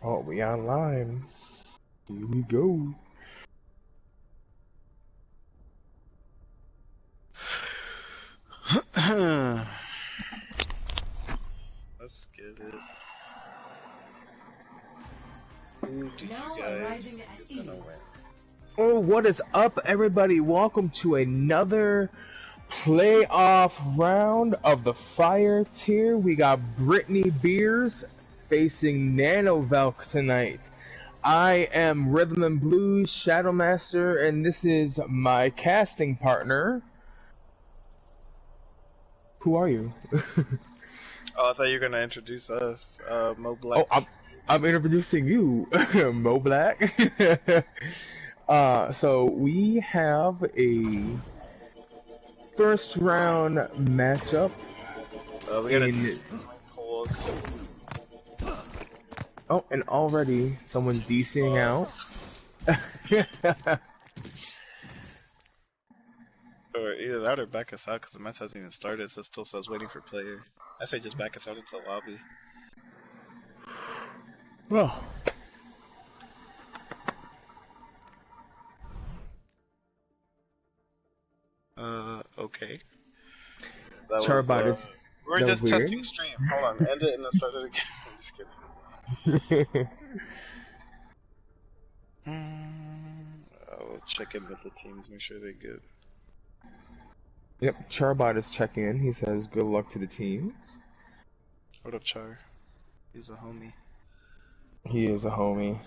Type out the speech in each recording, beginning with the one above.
Oh, we online. Here we go. Let's get it. Who do you guys think is gonna win? Oh, what is up, everybody? Welcome to another playoff round of the Fire Tier. We got Britney Beers facing Nano Valk tonight. I am Rhythm and Blues Shadowmaster, and this is my casting partner. Who are you? Oh, I thought you were gonna introduce us, Mo Oh, Black. I'm introducing you, Mo Black. So we have a first round matchup. We gotta do some polls. Oh, and already someone's DCing out. Or either that or back us out because the match hasn't even started, so it still says waiting for player. I say just back us out into the lobby. Well, Okay. That Charbot was, is we're just weird. testing stream. Hold on, end it and then start it again. I'm just kidding. I'll check in with the teams, make sure they're good. Yep, Charbot is checking in. He says good luck to the teams. What up, Char? He's a homie. He is a homie.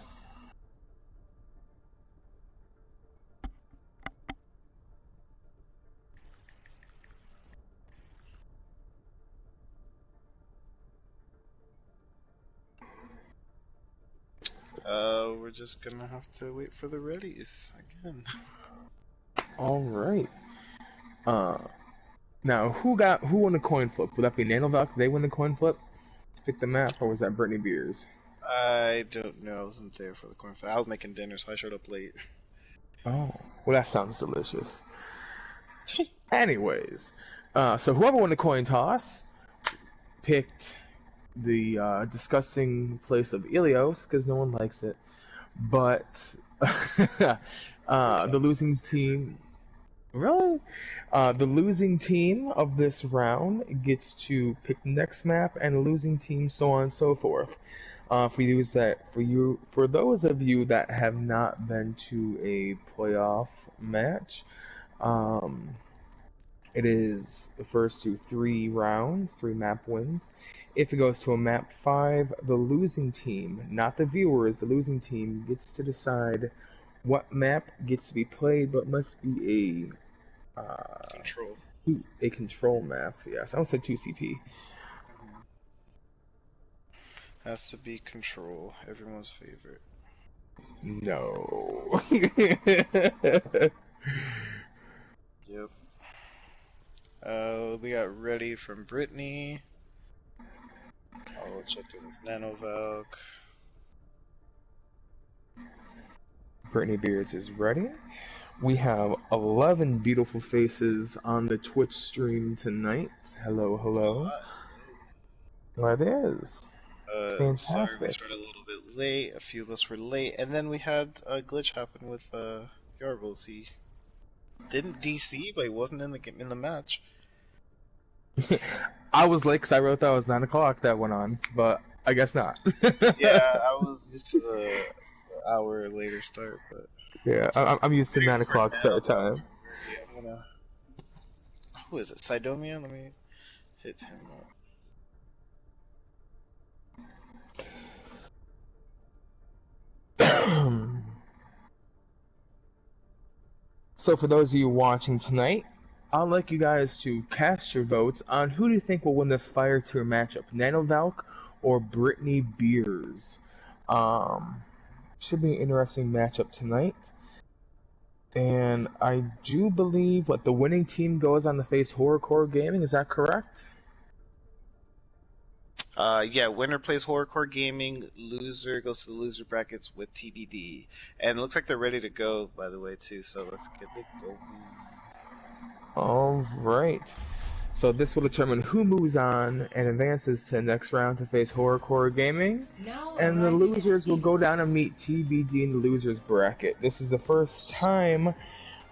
We're just gonna have to wait for the readies again. All right. Now who won the coin flip? Would that be Nanovac? Did they win the coin flip to pick the map, or was that Britney Beers? I don't know. I wasn't there for the coin flip. I was making dinner, so I showed up late. Oh, well, that sounds delicious. Anyways, so whoever won the coin toss picked the disgusting place of Ilios because no one likes it. But the losing team, really? The losing team of this round gets to pick the next map, and the losing team, so on and so forth. For those of you that have not been to a playoff match, it is the first to 3 rounds, 3 map wins. If it goes to a map 5, the losing team, not the viewers, the losing team gets to decide what map gets to be played, but must be Control. a control map. Yes, I would say 2CP. Has to be control. Everyone's favorite. No. Yep. We got ready from Britney. I'll check in with Nano Valk. Britney Beards is ready. We have 11 beautiful faces on the Twitch stream tonight. Hello, hello. Well, it is. It's fantastic. Sorry we started a little bit late. A few of us were late, and then we had a glitch happen with Yarvos. He didn't DC, but he wasn't in the match. I was late because I wrote that it was 9 o'clock that went on, but I guess not. Yeah, I was used to the hour later start, but yeah, I'm used to 9 o'clock start time. Yeah, I'm gonna. Who is it? Sidomian? Let me hit him up. So for those of you watching tonight, I'd like you guys to cast your votes on who do you think will win this Fire Tier matchup, Nanovalk or Britney Beers. Should be an interesting matchup tonight. And I do believe what the winning team goes on to face Horrorcore Gaming, is that correct? Yeah, winner plays Horrorcore Gaming, loser goes to the loser brackets with TBD. And it looks like they're ready to go, by the way, too, so let's get it going. Alright. So this will determine who moves on and advances to the next round to face Horrorcore Gaming. And the losers will go down and meet TBD in the losers bracket. This is the first time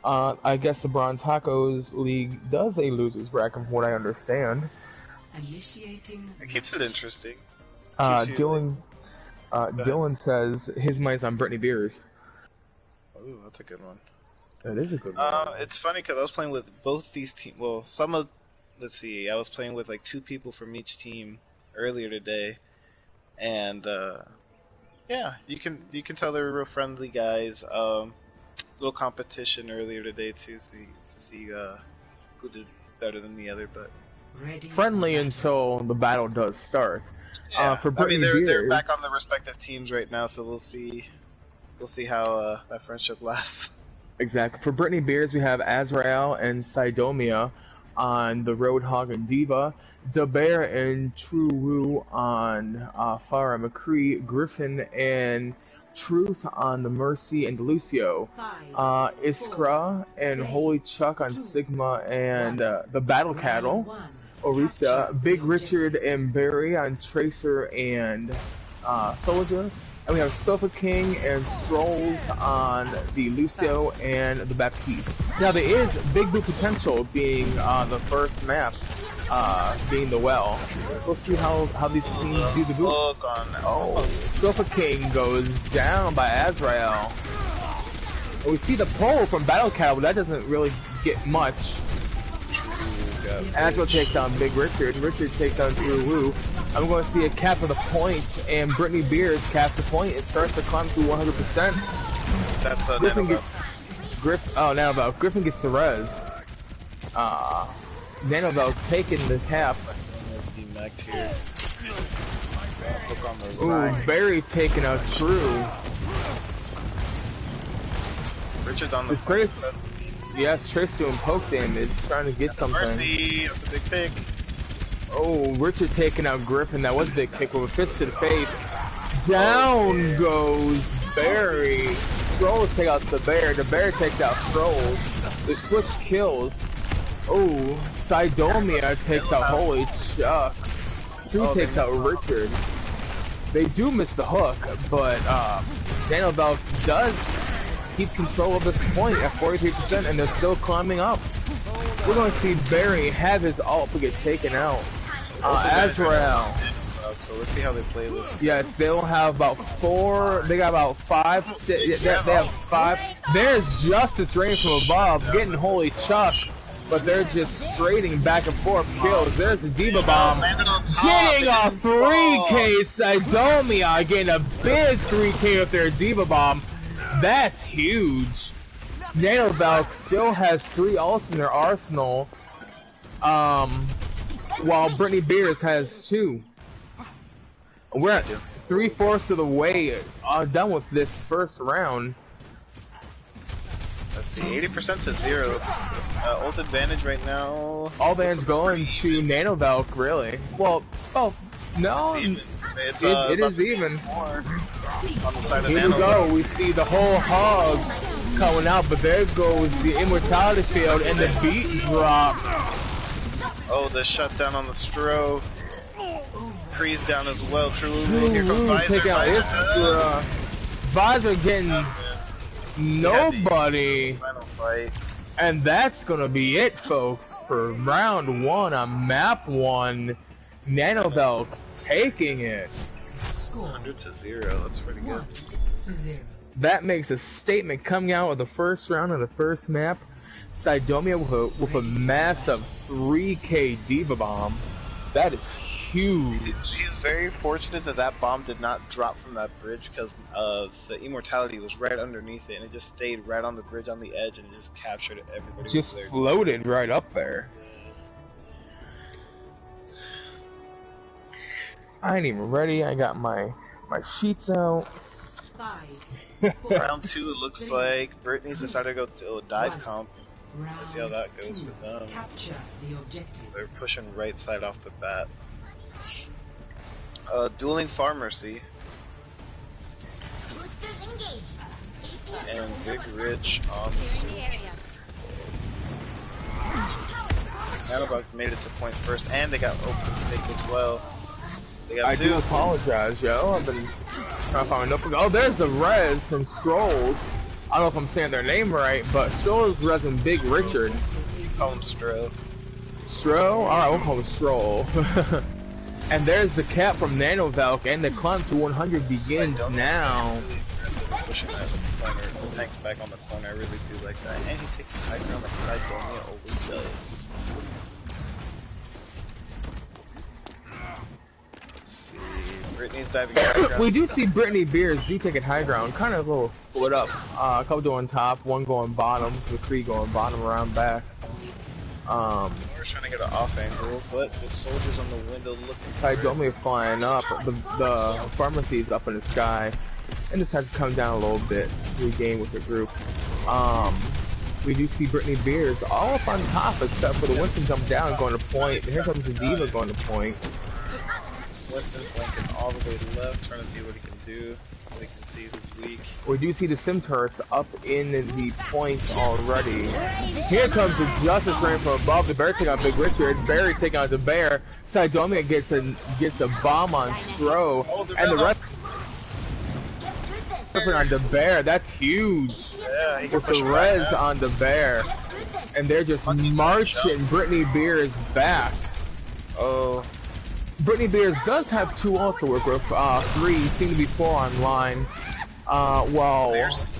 I guess the Braun Tacos League does a losers bracket from what I understand. It keeps it interesting. Dylan says his money's on Britney Beers. Ooh, that's a good one. That is a good one. It's funny because I was playing with both these teams. Well, let's see, I was playing with like 2 people from each team earlier today, and yeah, you can tell they were real friendly guys. Little competition earlier today too, to see who did better than the other, but friendly until the battle does start. Yeah, for Britney they're back on the respective teams right now, so we'll see how that friendship lasts. Exactly. For Britney Beers, we have Azrael and Sidomia on the Roadhog and Diva, DeBear and True Woo on Farah McCree, Griffin and Truth on the Mercy and Lucio, Iskra and Holy Chuck on Sigma and the Battle Cattle, Orisa, Big Richard and Barry on Tracer and Soldier. And we have Sofa King and Strolls on the Lucio and the Baptiste. Now there is Big Boot Potential being the first map, being the well. We'll see how these teams do the boots. Oh, Sofa King goes down by Azrael. And we see the pull from Battle Cow, but that doesn't really get much. Azrael takes down Big Richard. Richard takes down True Woo. I'm going to see a cap of the point, and Britney Beers caps the point. It starts to climb to 100%. That's Griffin Nano. Valk. Griffin gets the res. Nano Valk taking the cap. Ooh, Barry taking out True. Richard's on the point. Yes, Trace doing poke damage, trying to get something. Mercy, that's a big pick. Oh, Richard taking out Griffin. That was a big kick with a fist to the face. Down goes Barry. Strolls take out the bear. The bear takes out Strolls. The switch kills. Oh, Sidomia takes out Holy Chuck. True takes out Richard. They do miss the hook, but Nano Valk does keep control of this point at 43%, and they're still climbing up. We're going to see Barry have his ult get taken out. Azrael. So let's see how they play this. Yes, they'll have about 4. They got about 5. They have 5. There's Justice Rain from above, getting Holy Chuck, but they're just trading back and forth kills. There's the Diva Bomb, getting a 3K. Sidomia getting a big 3K with their Diva Bomb. That's huge. Nano Valk still has 3 ults in their arsenal, while Britney Beers has 2. We're at 3/4 of the way done with this first round. Let's see, 80% to 0. Ult advantage right now. All advantage going to Nano Valk, really. Well, oh, no. It's it is even. On the side of Here we go. We see the whole hog coming out, but there goes the immortality field and the beat drop. Oh, the shutdown on the Stro. Cree's down as well. True. Here comes Visor. Visor getting nobody. Final fight. And that's gonna be it, folks, for round 1 on map 1. Nano Valk taking it. 100 to 0. That's pretty good. That makes a statement coming out of the first round of the first map. Sidomia with a massive 3K Diva Bomb. That is huge. He's very fortunate that that bomb did not drop from that bridge, because the immortality was right underneath it, and it just stayed right on the bridge on the edge, and it just captured everybody. Just floated right up there. I ain't even ready. I got my sheets out. 5, 4, Round 2, it looks like Britney's decided to go to a dive comp. Let's see how that goes for them. capture the objective. They're pushing right side off the bat. Dueling Pharmacy. And Big Rich on the Nano made it to point first, and they got open pick as well. They got I two. do apologize, yo. I've been trying to find a notebook. Oh, there's the Res from Strolls. I don't know if I'm saying their name right, but Strolls resing Big Richard. Call him Stro. Stro? Alright, we'll call him Stroll. And there's the cap from Nano Valk, and the climb to 100 begins now. Pushing that corner, the tank's back on the corner. I really do like that, and he takes the high ground like Sidonia always does. Let's see, Britney's diving high ground. We do see Britney Beers do take it high ground, kind of a little split up. A couple going top, one going bottom, McCree going bottom around back. We're trying to get an off angle, but the soldiers on the window looking. Sidonia flying up, the pharmacy's up in the sky, and this has to come down a little bit to regain with the group. We do see Britney Beers all up on top, except for the Winston jump down going to point. Here comes the Diva going to point. Winston flanking all the way left, trying to see what he can do. We can see who's weak. We do see the sim turrets up in the points already. Here comes the Justice Rain from above. The Bear taking out Big Richard. Barry taking out the Bear. Sidonia gets a bomb on Stro. And the rest on the Bear. That's huge. Yeah, he can With push the him res back, on the Bear. And they're just marching Britney Beers back. Oh. Britney Beers does have 2 ults to work with, 3, seem to be 4 online, while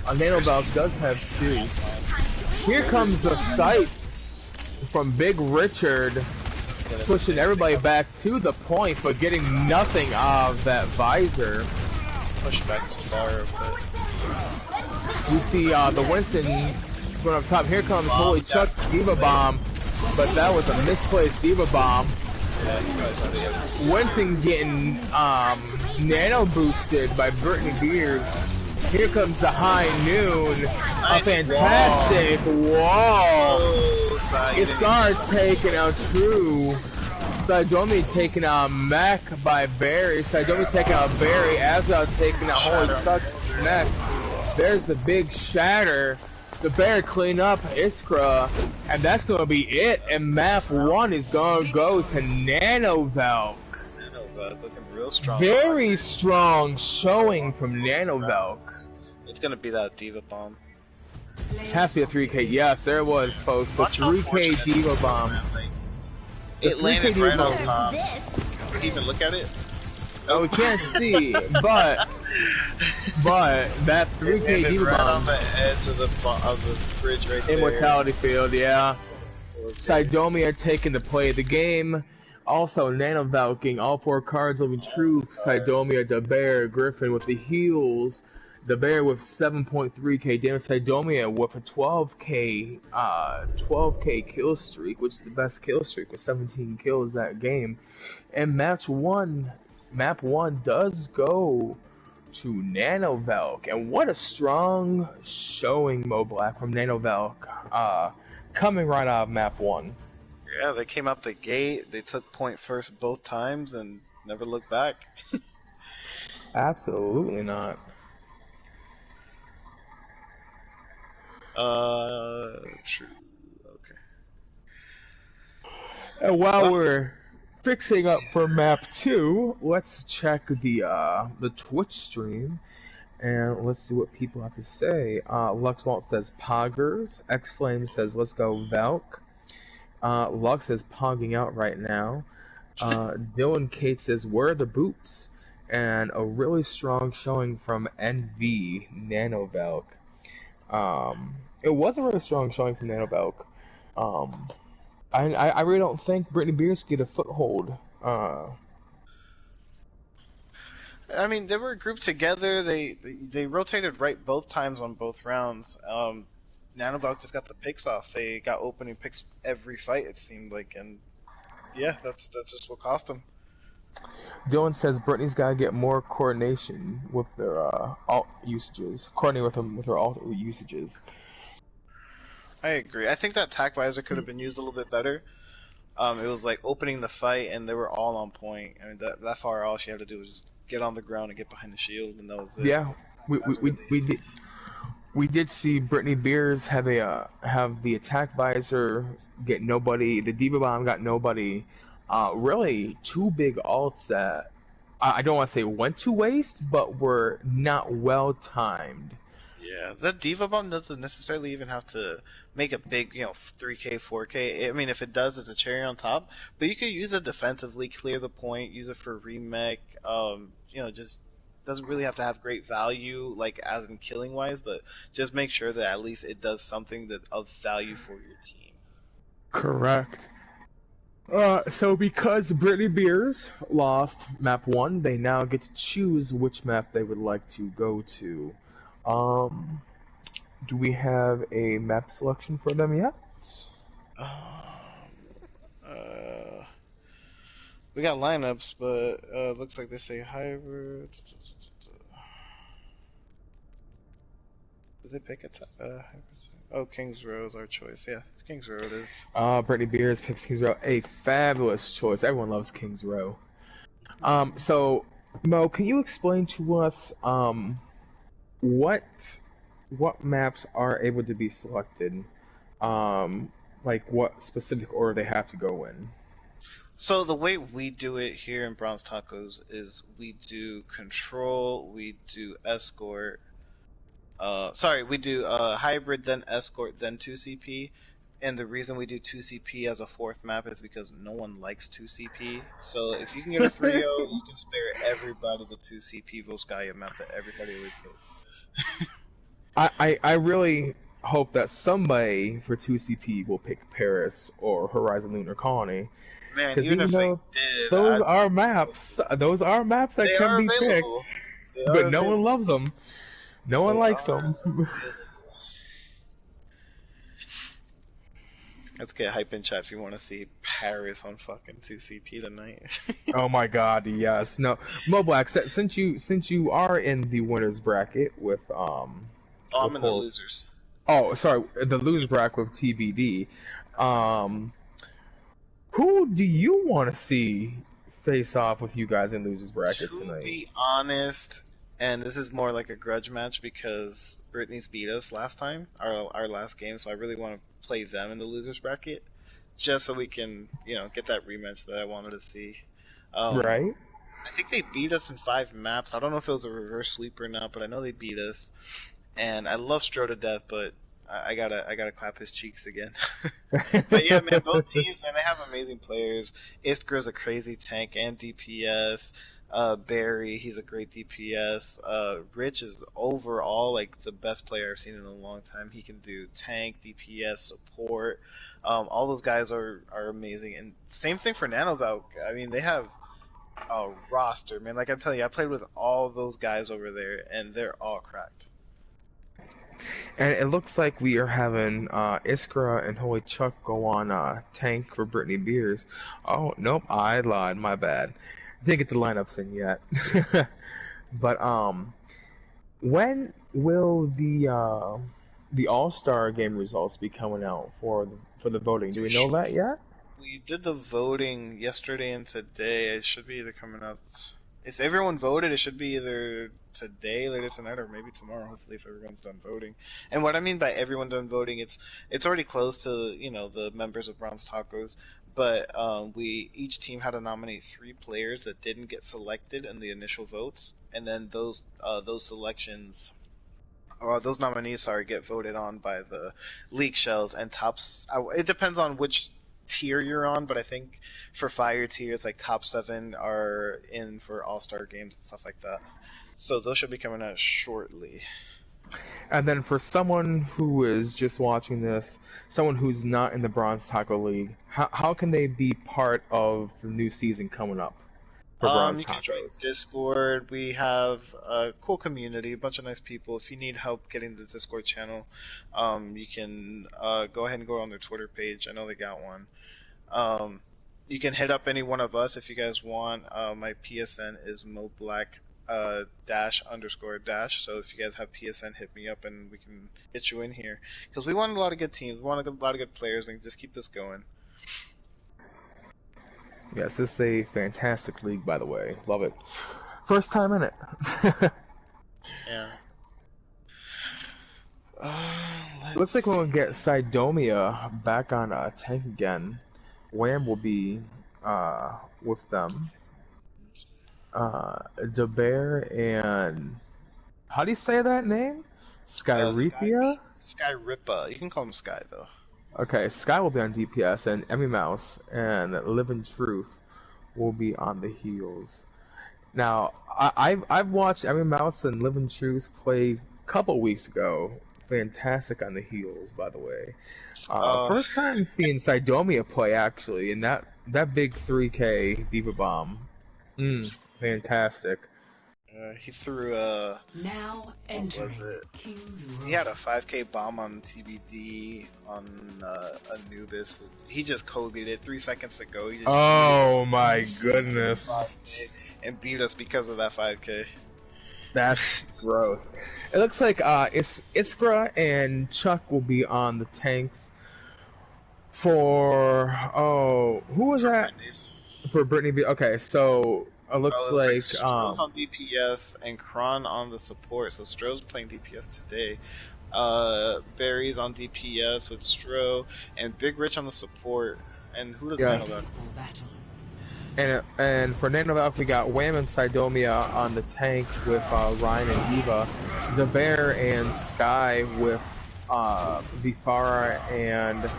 Nano Valk does have 2. Here comes the sights from Big Richard, pushing everybody back to the point, but getting nothing out of that visor. Push back the bar, but We see the Winston going up top. Here comes Holy Chuck's Diva Bomb, but that was a misplaced Diva Bomb. Winston getting nano boosted by Britney Beers. Here comes the high noon. A fantastic wall. Iskar taking out True. Sidonia taking out Mech by Barry. Sidonia taking out Barry. Azal taking out Holy Chuck's Mech. There's the big shatter. The Bear clean up Iskra, and that's gonna be it. And map 1 is gonna go to Nano Valk. Nano Valk looking real strong. Very strong showing from Nano Valk. It's gonna be that Diva Bomb. Has to be a 3K. Yes, there it was, folks. The 3K Diva Bomb. It landed 3K right Diva on Bomb. top. Can you even look at it? Oh, we can't see, but that 3K Diva right on Bomb. the edge of the bridge right there. Immortality field, yeah. Sidonia taking the play of the game. Also, Nano Valking, all 4 cards living truth. Sidonia, the Bear, Griffin with the heals. The Bear with 7.3k damage. Sidonia with a 12k kill streak, which is the best kill streak with 17 kills that game. And map 1 does go to Nano Valk, and what a strong showing, Mo Black, from Nano Valk, coming right out of map 1. Yeah, they came out the gate, they took point first both times, and never looked back. Absolutely not. True. Okay. And while we're fixing up for map 2, let's check the Twitch stream, and let's see what people have to say. Luxwalt says Poggers. X-Flame says let's go Valk. Lux is pogging out right now. Dylan Kate says where are the boops? And a really strong showing from NV Nano Valk. It was a really strong showing from Nano Valk. I really don't think Britney Beers get a foothold. I mean, they were grouped together. They rotated right both times on both rounds. Nano Valk just got the picks off. They got opening picks every fight, it seemed like, and yeah, that's just what cost them. Dylan says Britney's gotta get more coordination with their alt usages. Coordinate with them with her alt usages. I agree. I think that tack visor could have been used a little bit better. It was like opening the fight, and they were all on point. I mean, that far, all she had to do was just get on the ground and get behind the shield, and that was it. Yeah, we We did see Britney Beers have have the attack visor get nobody. The Diva Bomb got nobody. Really, two big ults that I don't want to say went to waste, but were not well timed. Yeah, the Diva Bomb doesn't necessarily even have to make a big, 3K, 4K. I mean, if it does, it's a cherry on top. But you could use it defensively, clear the point, use it for remake. Just doesn't really have to have great value, like as in killing wise, but just make sure that at least it does something that of value for your team. Correct. So because Britney Beers lost map 1, they now get to choose which map they would like to go to. Do we have a map selection for them yet? Um, we got lineups, but looks like they say hybrid. Did they pick a hybrid? Oh, King's Row is our choice. Yeah, it's King's Row it is. Britney Beers picks King's Row. A fabulous choice. Everyone loves King's Row. So Mo, can you explain to us what maps are able to be selected? Like what specific order they have to go in? So the way we do it here in Bronze Tacos is we do control, we do escort. We do hybrid, then escort, then 2CP. And the reason we do 2CP as a fourth map is because no one likes 2CP. So if you can get a 3-0, you can spare everybody the 2CP Volskaya map that everybody would pick. I really hope that somebody for 2CP will pick Paris or Horizon Lunar Colony. Man, because even if they did, those are maps. Those are maps that can be available. picked, but no one loves them. No one likes them. Let's get hype in chat if you want to see Paris on fucking 2CP tonight. Oh my god, yes. No, Moblack, since you are in the winners bracket with I'm in the losers. Oh, sorry, the loser bracket with TBD. Who do you want to see face off with you guys in losers bracket tonight? To be honest, and this is more like a grudge match because Britney's beat us last time, our last game, so I really want to play them in the losers bracket, just so we can, get that rematch that I wanted to see. Right. I think they beat us in 5 maps. I don't know if it was a reverse sweep or not, but I know they beat us. And I love Stro to death, but I gotta clap his cheeks again. But yeah, man, both teams, man, they have amazing players. Iskra's a crazy tank and DPS. Barry, he's a great DPS. Rich is overall like the best player I've seen in a long time. He can do tank, DPS, support. All those guys are amazing. And same thing for Nano Valk. I mean, they have a roster, man. Like I'm telling you, I played with all those guys over there, and they're all cracked. And it looks like we are having Iskra and Holy Chuck go on tank for Britney Beers. Oh, nope, I lied. My bad. Didn't get the lineups in yet. But when will the All-Star game results be coming out for the voting? Do we know that yet? We did the voting yesterday and today. It should be either coming out. If everyone voted, it should be either today, later tonight, or maybe tomorrow. Hopefully, if everyone's done voting. And what I mean by everyone done voting, it's already close to the members of Bronze Tacos. But each team had to nominate 3 players that didn't get selected in the initial votes, and then those selections. Or those nominees, get voted on by the league shells and tops. It depends on which tier you're on, but I think for fire tier it's like top 7 are in for all-star games and stuff like that. So those should be coming out shortly. And then for someone who is just watching this, someone who's not in the Bronze Taco League, how can they be part of the new season coming up for Bronze You can join Tacos? Discord. We have a cool community, a bunch of nice people. If you need help getting the Discord channel, you can go ahead and go on their Twitter page. I know they got one. You can hit up any one of us if you guys want. My PSN is moblack __ so if you guys have PSN, hit me up and we can get you in here, because we want a lot of good teams, we want a lot of good players, and just keep this going. Yes, this is a fantastic league, by the way. Love it. First time in it. Yeah. Looks like we'll get Sidomia back on tank again. Wham will be with them. DeBear and how do you say that name? Skyrethia? Sky Rippa. You can call him Sky though. Okay, Sky will be on DPS, and Emmy Mouse and Living Truth will be on the heals. Now, I've watched Emmy Mouse and Living Truth play a couple weeks ago. Fantastic on the heals, by the way. First time seeing Sidomia play actually, and that big 3K Diva Bomb. Fantastic. He threw Now what was it? King's He had a 5K bomb on TBD on Anubis. He just Kobe'd it 3 seconds to go. He just Oh my goodness. and beat us because of that 5K. That's gross. It looks like Iskra and Chuck will be on the tanks for who was that? For Britney. Okay, so it looks like Stroh's on DPS and Kron on the support. So Stroh's playing DPS today. Barry's on DPS with Stroh and Big Rich on the support. And who does Nano Valk? And for Nano Valk, we got Wham and Sidomia on the tank with Ryan and Eva. DeBear and Sky with Vifara and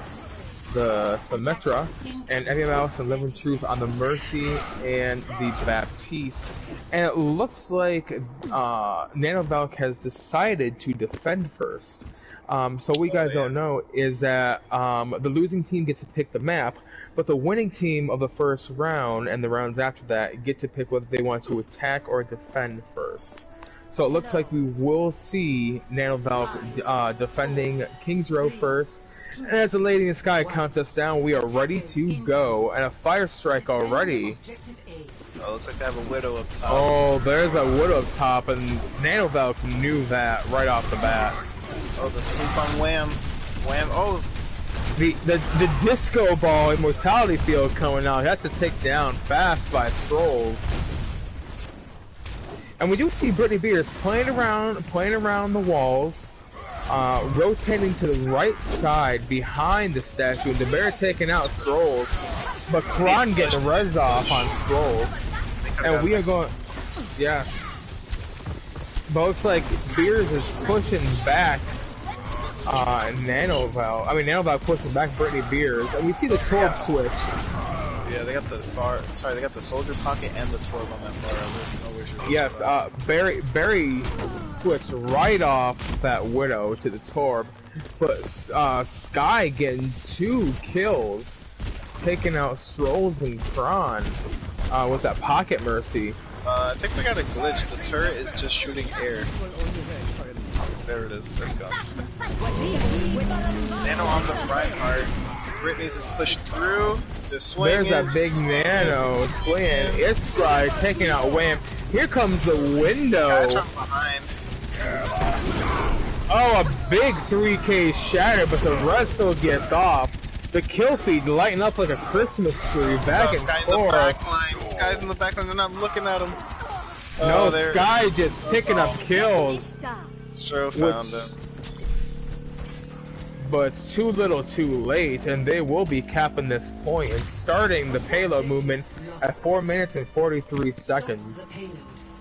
the Symmetra, and Emmy Mouse and Living Truth on the Mercy and the Baptiste. And it looks like Nano Valk has decided to defend first. So what you guys don't know is that the losing team gets to pick the map, but the winning team of the first round and the rounds after that get to pick whether they want to attack or defend first. So it looks like we will see Nano Valk defending King's Row first. And as the Lady in the Sky counts us down, we are ready to go. And a fire strike already. Oh, looks like they have a Widow up top. Oh, there's a Widow up top, and Nano Valk knew that right off the bat. Oh, the sleep on Wham. Wham. Oh. The disco ball immortality field coming out. That's to take down fast by Strolls. And we do see Britney Beers playing around the walls, rotating to the right side behind the statue, and the bear taking out Strolls, but Kron getting res off on Strolls. And we are going, yeah. But looks like Beers is pushing back Nano Valk. I mean, Nano Valk pushing back Britney Beers, and we see the Torb switch. Yeah, they got they got the soldier pocket and the Torb on that far. Yes, Barry switched right off that Widow to the Torb, but Sky getting 2 kills, taking out Strolls and Kron with that pocket mercy. I think we got a glitch. The turret is just shooting air. There it is. Let's go. Nano on the right heart. Britney's is pushed through. Just swinging. There's that big Nano swinging. Iskra taking out Wham. Here comes the window. Sky's from behind. Oh, a big 3K shatter, but the rest still gets off. The kill feed lighting up like a Christmas tree back and Sky's forth. in the back line. Sky's in the back line. They're not looking at him. No, Sky just picking up kills. Stroh found him. But it's too little too late, and they will be capping this point and starting the payload movement at 4 minutes and 43 seconds.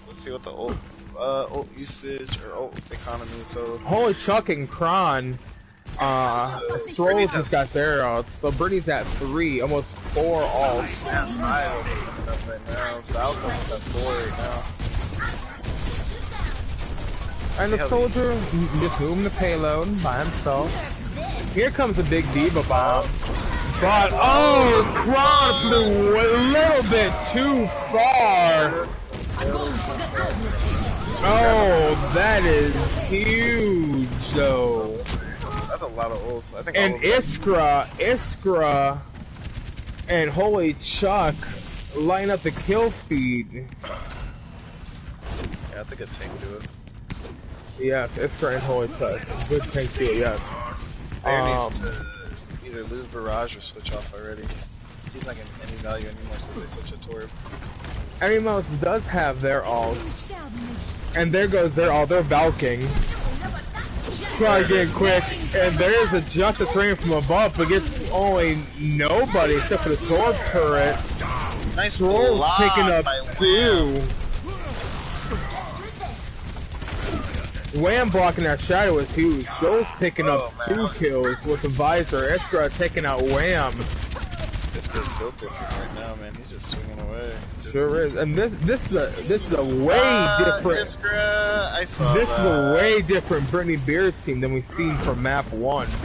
Let's see what the ult usage or ult economy. So Holy Chuck and Kron, Strolls just got their ults, so Britney's at 3, almost 4 ults. Yeah, 5 right now. Valk at 4 right now. And the soldier just moving the payload by himself. Here comes the big Diva Bomb. But, oh, Kron flew a little bit too far. Oh, that is huge, though. That's a lot of ults. I think. And Iskra, and Holy Chuck line up the kill feed. Yeah, that's a good tank to it. Yes, Iskra and Holy Chuck. Good tank to it, yes. Bear needs to either lose Barrage or switch off already. He's not getting any value anymore since they switched to Torb. Emmy Mouse does have their ult. And there goes their ult. They're Valking. Try getting quick, and there's a Justice Rain from above, but gets only nobody except for the sword turret. Nice Troll's block picking up by 2. Wham blocking that shadow is huge. Troll's picking up 2 kills with the visor. Iskra taking out Wham. This guy's built different right now, man. He's just swinging away. Sure is, and this is a way different. Iskra, I saw This that. is a way different Britney Beers team than we've seen from map 1. Okay,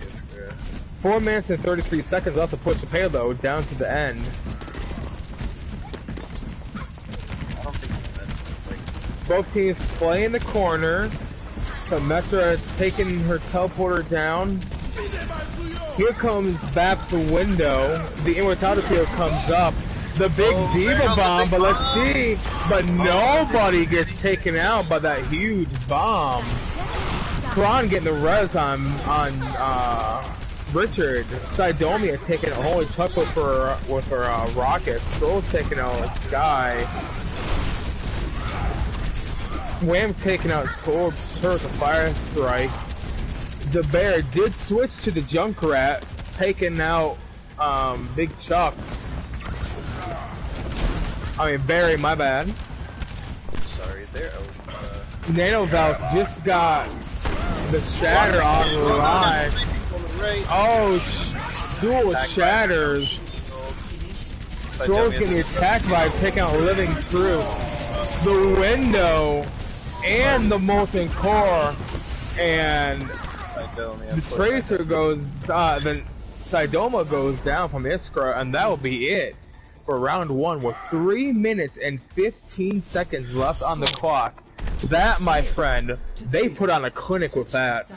Iskra. 4 minutes and 33 seconds left to push the payload down to the end. I don't think that's like. Both teams play in the corner. So Metra taking her teleporter down. Here comes Bap's window. The immortality field comes up. The big Diva bomb, but let's see. But nobody gets taken out by that huge bomb. Kron getting the res on Richard. Sidomia taking a holy chuck with her rocket. Stroll's taking out Sky. Wham taking out Torb's turret with a fire strike. The Bear did switch to the Junkrat, taking out Big Chuck. I mean Barry, my bad. Sorry, there. Nano Valk just got the shatter online. Oh, duel shatters. Troll's getting attacked by taking out Living Crew. The window and the molten core, and the Tracer goes, then Sidoma goes down from Iskra, and that will be it for round 1 with 3 minutes and 15 seconds left on the clock. That, my friend, they put on a clinic with that.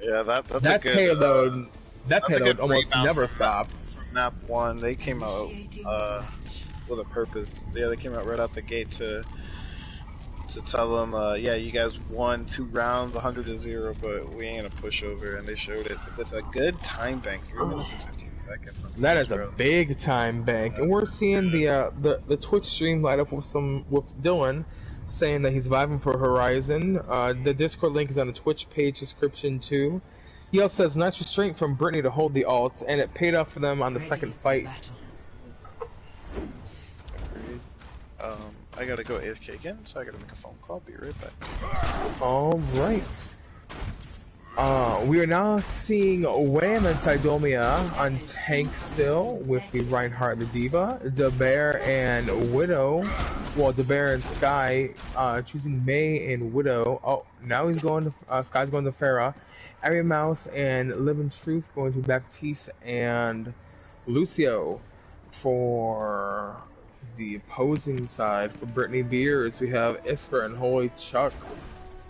Yeah, that's that a good payload. That that's a payload good almost rebound never from stopped. From map 1, they came out with a purpose. Yeah, they came out right out the gate to tell them, yeah, you guys won 2 rounds, 100-0, but we ain't gonna push over, and they showed it with a good time bank, 3 minutes and 15 seconds. That is a big time bank, and we're seeing the Twitch stream light up with Dylan saying that he's vibing for Horizon. The Discord link is on the Twitch page description too. He also says nice restraint from Britney to hold the ults, and it paid off for them on the second fight. Agreed. I gotta go AFK again, so I gotta make a phone call. Be right back. Alright. We are now seeing Wham and Sidomia on tank still with the Reinhardt and the Diva. The Bear and Widow. Well, the Bear and Sky choosing May and Widow. Oh, now he's going to Sky's going to Farah. Ari Mouse and Living Truth going to Baptiste and Lucio. For the opposing side, for Britney Beers, we have Iskra and Holy Chuck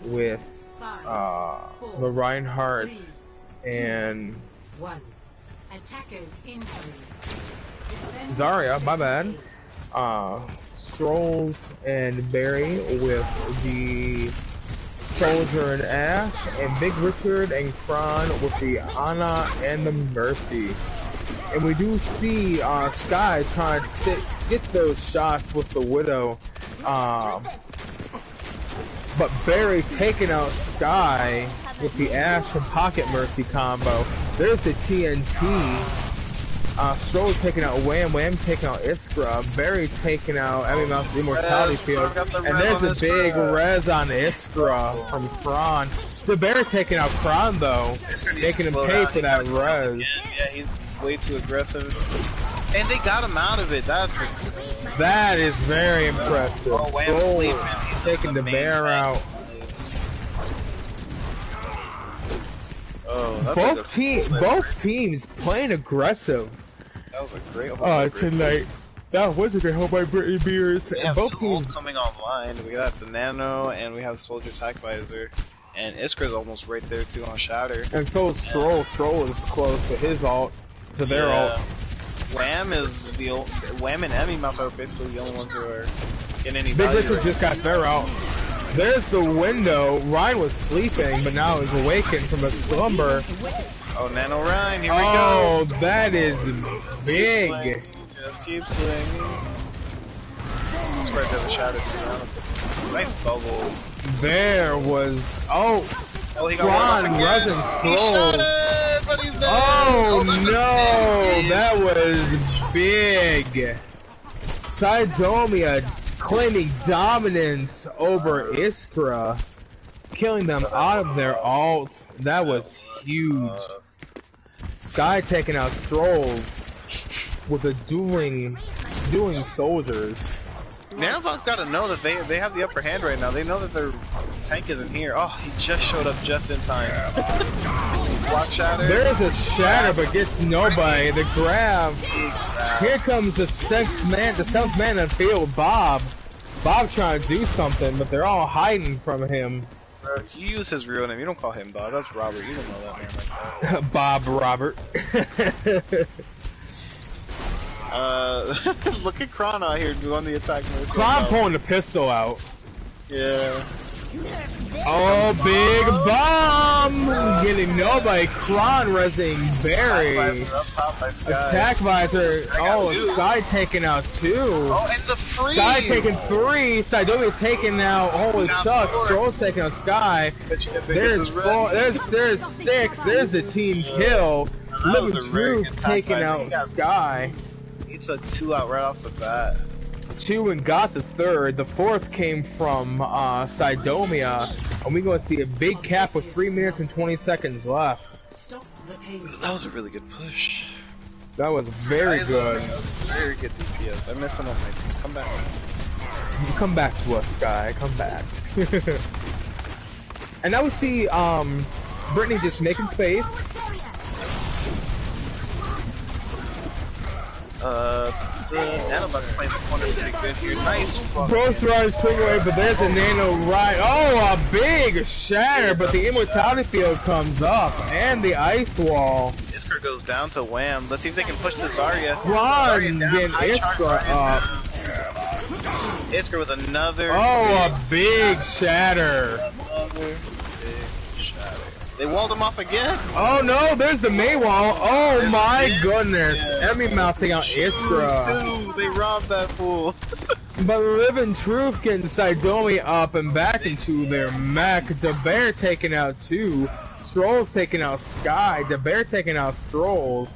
with the Reinhardt and Zarya, my bad. Strolls and Barry with the Soldier and Ash, and Big Richard and Kron with the Ana and the Mercy. And we do see Sky trying to get those shots with the Widow. But Barry taking out Sky with the Ash and Pocket Mercy combo. There's the TNT. Stroll taking out Wham, Wham taking out Iskra, Barry taking out Emmy Mouse's Immortality Field, and there's a big res on Iskra from Kron. So Barry taking out Kron though, making him pay for that res. Yeah, he's way too aggressive. And they got him out of it. That is very impressive. Oh, Wham sleeping. Taking the Bear out. Oh, both teams playing aggressive. That was a great hold tonight. That was a great hold by Britney Beers. And both teams coming online. We got the Nano and we have the Soldier Attack Visor. And Iskra's almost right there too on Shatter. And so is Stroll. Stroll is close to his ult, to their ult. Wham is Wham and Emmy Mouse are basically the only ones who are in any Big value. Richard just got their ult. There's the window. Ryan was sleeping, but now is awakened from a slumber. Oh, Nano Ryan, here we go. Oh, that is big. Just keep swinging. swear to the shadow. Nice bubble. There was Oh, he got rolled Ron up again. Resin He shot Stroll. it, but he's dead. Oh That's no, that was big. Sidomia claiming dominance over Iskra, killing them out of their ult. That was huge. Sky taking out Strolls with the dueling soldiers. Nanoval's got to know that they have the upper hand right now. They know that their tank isn't here. Oh, he just showed up just in time. Block shatter. There is a shatter, but gets nobody. The grab. Here comes the seventh man in the field, Bob. Bob trying to do something, but they're all hiding from him. Bro, you use his real name. You don't call him Bob. That's Robert. You don't know that name like that. Bob Robert. Look at Kron out here doing the attack. Kron pulling the pistol out. Yeah. Oh, big bomb! Getting nobody. Kron resing Barry. Attack visor. Oh, Sky taking out 2. Oh, and the freeze. Sky taking 3. Sidomia taking out. Holy chuck. Stroll's taking out Sky. There's 4. There's 6. There's the team kill. Living Truth taking out Sky. He took 2 out right off the bat. 2 and got the 3rd. The 4th came from Sidomia, and we're going to see a big cap with 3 minutes and 20 seconds left. That was a really good push. That was very good. Very good DPS. I miss him on my team. Come back. Come back to us, Sky. Come back. And now we see Britney just making space. Nanobuck's playing the corner pretty good here. Nice. Both runs swing away, but there's a Nano right. Oh, a big shatter, but the immortality field comes up, and the ice wall. Iskra goes down to Wham. Let's see if they can push this Zarya. Run, getting Iskra up. Iskra with another. Oh, a big shatter. Another big shatter. They walled him off again. Oh no, there's the May wall. Oh my goodness. Emmy mousing out Iskra. They robbed that fool. But Living Truth getting Sidomi up and back into their mech. The Bear taking out 2. Strolls taking out Sky. The Bear taking out Strolls.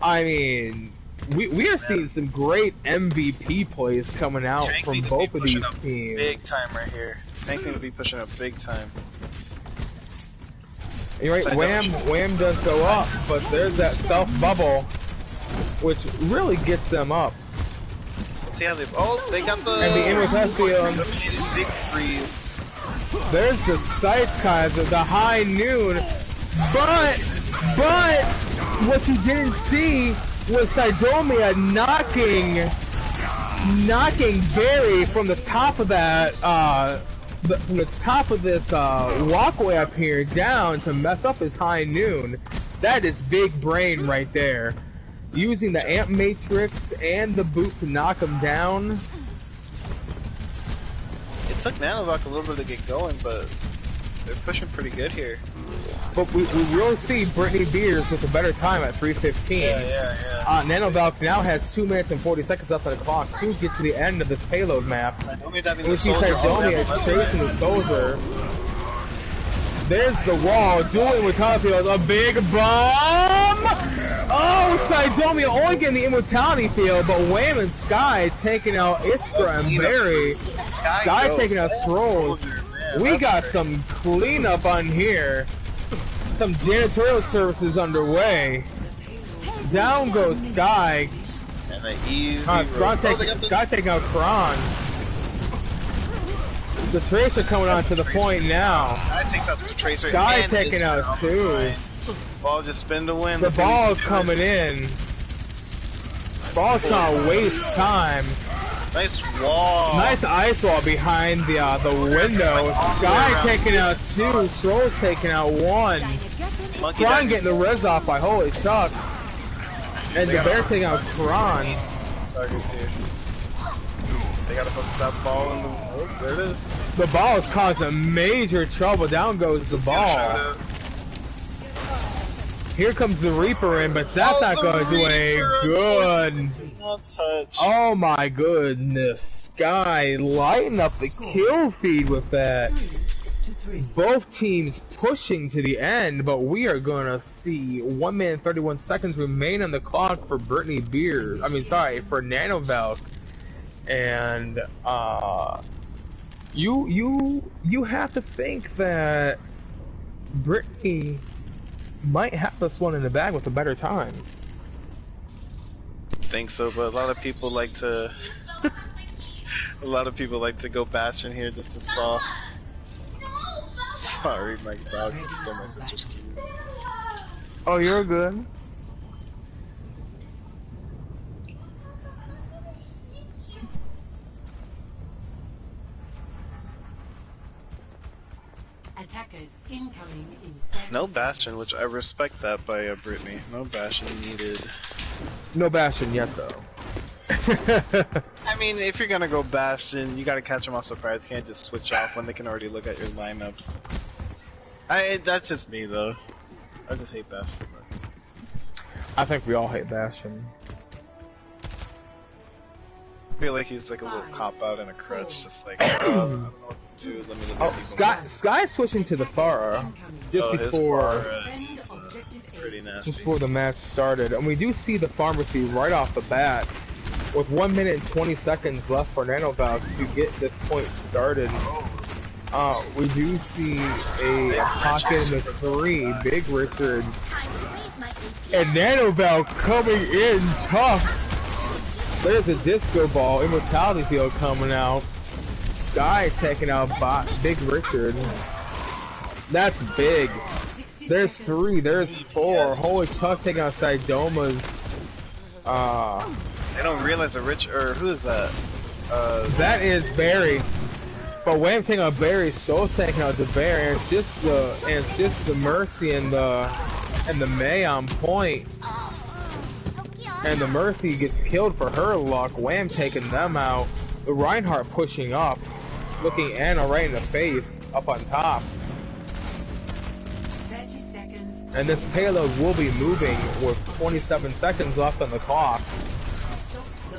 I mean, we are seeing some great MVP plays coming out from both of these teams. Big time right here. Tanks need to be pushing up big time. You're right, Wham does go up, but there's that self bubble, which really gets them up. Let's see how they. Oh, they got the. And the immortality field. Big freeze. There's the Sights Kaiser, the high noon, but what you didn't see was Sidomia knocking Barry from the top of that from the top of this walkway up here down to mess up his high noon. That is big brain right there. Using the amp matrix and the boot to knock him down. It took Nanovalk a little bit to get going, but they're pushing pretty good here. But we will see Britney Beers with a better time at 3:15. Yeah. Nanovalk now has 2 minutes and 40 seconds left on the clock to get to the end of this payload map. We see Sidonia chasing the soldier. There's the wall, dueling with Field, a big bomb! Oh, Sidomia only getting the immortality field, but Wham and Sky taking out Iskra and Barry. Sky taking out Strolls. We got some cleanup on here. Some janitorial services underway. Down goes Sky. And an easy Sky taking out Kron. The Tracer coming on to the point now. Sky takes out the Tracer. Sky taking out 2. Ball just spin to win. The ball is coming in. Ball's trying to waste time. Nice wall. Nice ice wall behind the window. Sky taking out 2. Stroll taking out 1. Kron getting the res off by holy chuck. And the Bear taking out Kron. They gotta focus that ball in the. Oh, there it is. The ball is causing major trouble. Down goes the ball. Here comes the Reaper in, but that's not going to do any good. Not touch. Oh my goodness. Sky lighting up the kill feed with that. 3-3. Both teams pushing to the end, but we are going to see 1 minute and 31 seconds remain on the clock for Britney Beers. I mean, sorry, for Nano Valk. And you have to think that Britney might have this one in the bag with a better time. Think so, but a lot of people like to go Bastion here just to stall. Sorry, my dog just stole my sister's keys. Oh, you're good. Attackers incoming in 30 No seconds. Bastion, which I respect that by Britney. No Bastion needed. No Bastion yet, though. I mean, if you're gonna go Bastion, you gotta catch them off surprise. You can't just switch off when they can already look at your lineups. That's just me, though. I just hate Bastion. I think we all hate Bastion. I feel like he's like a little cop out and a crutch, just like, I don't know what to do. Let me look at Oh, people. Sky switching to the Pharah just His before Pharah, he's, pretty nasty. just before the match started, and we do see the pharmacy right off the bat with 1 minute and 20 seconds left for Nano Valk to get this point started. We do see a pocket in the 3, Big Richard, and Nano Valk coming in tough. There's a disco ball, immortality field coming out. Sky taking out Big Richard. That's big. 60 There's seconds 3, there's remaining. 4. Holy Chuck taking out Sidoma's. They don't realize who is that? That is Barry. But Wham taking out Barry, Stoll's taking out the Bear, and it's just the Mercy and the May on point. And the Mercy gets killed for her luck. Wham taking them out. The Reinhardt pushing up, looking Anna right in the face, up on top. 30 seconds. And this payload will be moving with 27 seconds left on the clock. Stop the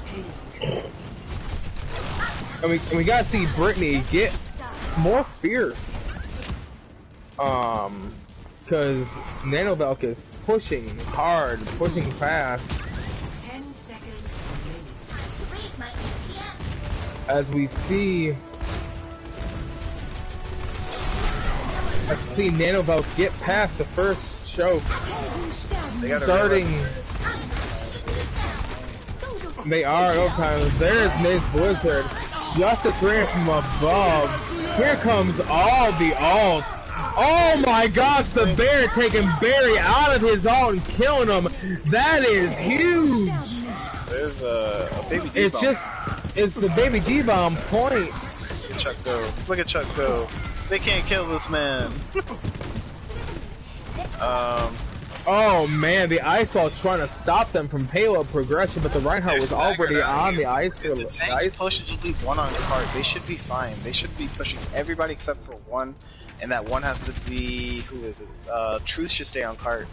payload. And we gotta see Britney get more fierce. Because Nano Valk is pushing hard, pushing fast. 10 seconds remaining. As we see Nano Valk get past the first choke. They gotta Starting. realize- They are overtime. There's Nate's Blizzard. Justice ran from above. Here comes all the ults. Oh my gosh, the Bear taking Barry out of his ult and killing him. That is huge. There's a baby D It's the baby D-bomb point. Look at Chuck go. Look at Chuck go. They can't kill this man. Oh man, the ice wall trying to stop them from payload progression, but the Reinhardt was already on the ice. If the tanks push and just leave one on cart, they should be fine. They should be pushing everybody except for one, and that one has to be, who is it? Truth should stay on cart.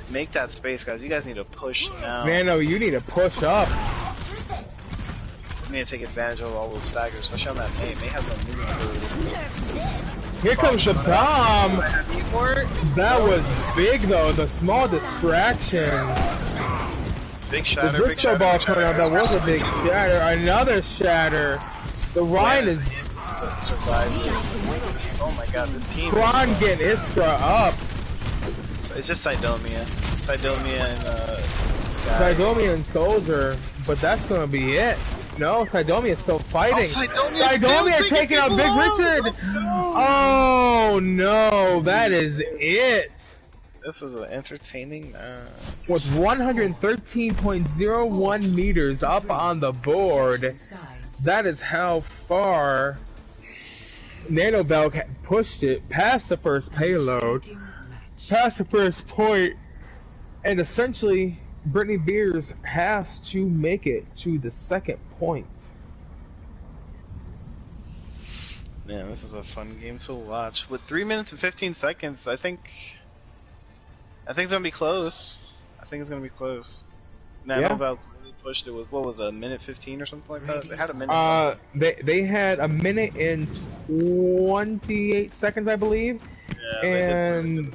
Make that space, guys. You guys need to push now. Nano, you need to push up. You need to take advantage of all those staggers, especially on that May. May has no moving ability. Here comes the bomb. That was big though, the small distraction. Big The shatter, big disco shatter. ball Big coming out, shatter. that was a big shatter. Another shatter. The Ryan is surviving. Oh my god, this team. Kron getting Iskra up. It's just Sidomia. Sidomia and Sky. Sidomi and Soldier, but that's gonna be it. No, Sidomi is still fighting. Sidomia is taking out Big Richard. Oh no, that is it. This is an entertaining match. With 113.01 meters up on the board, that is how far Nano Valk pushed it past the first payload, past the first point, and essentially Britney Beers has to make it to the second point. Man, this is a fun game to watch. With 3 minutes and 15 seconds, I think it's gonna be close. I think it's gonna be close. Nano Yeah. Valk really pushed it with what was it, a minute 15 or something like that. They had a minute. Something. They had a minute and 28 seconds, I believe. Yeah, And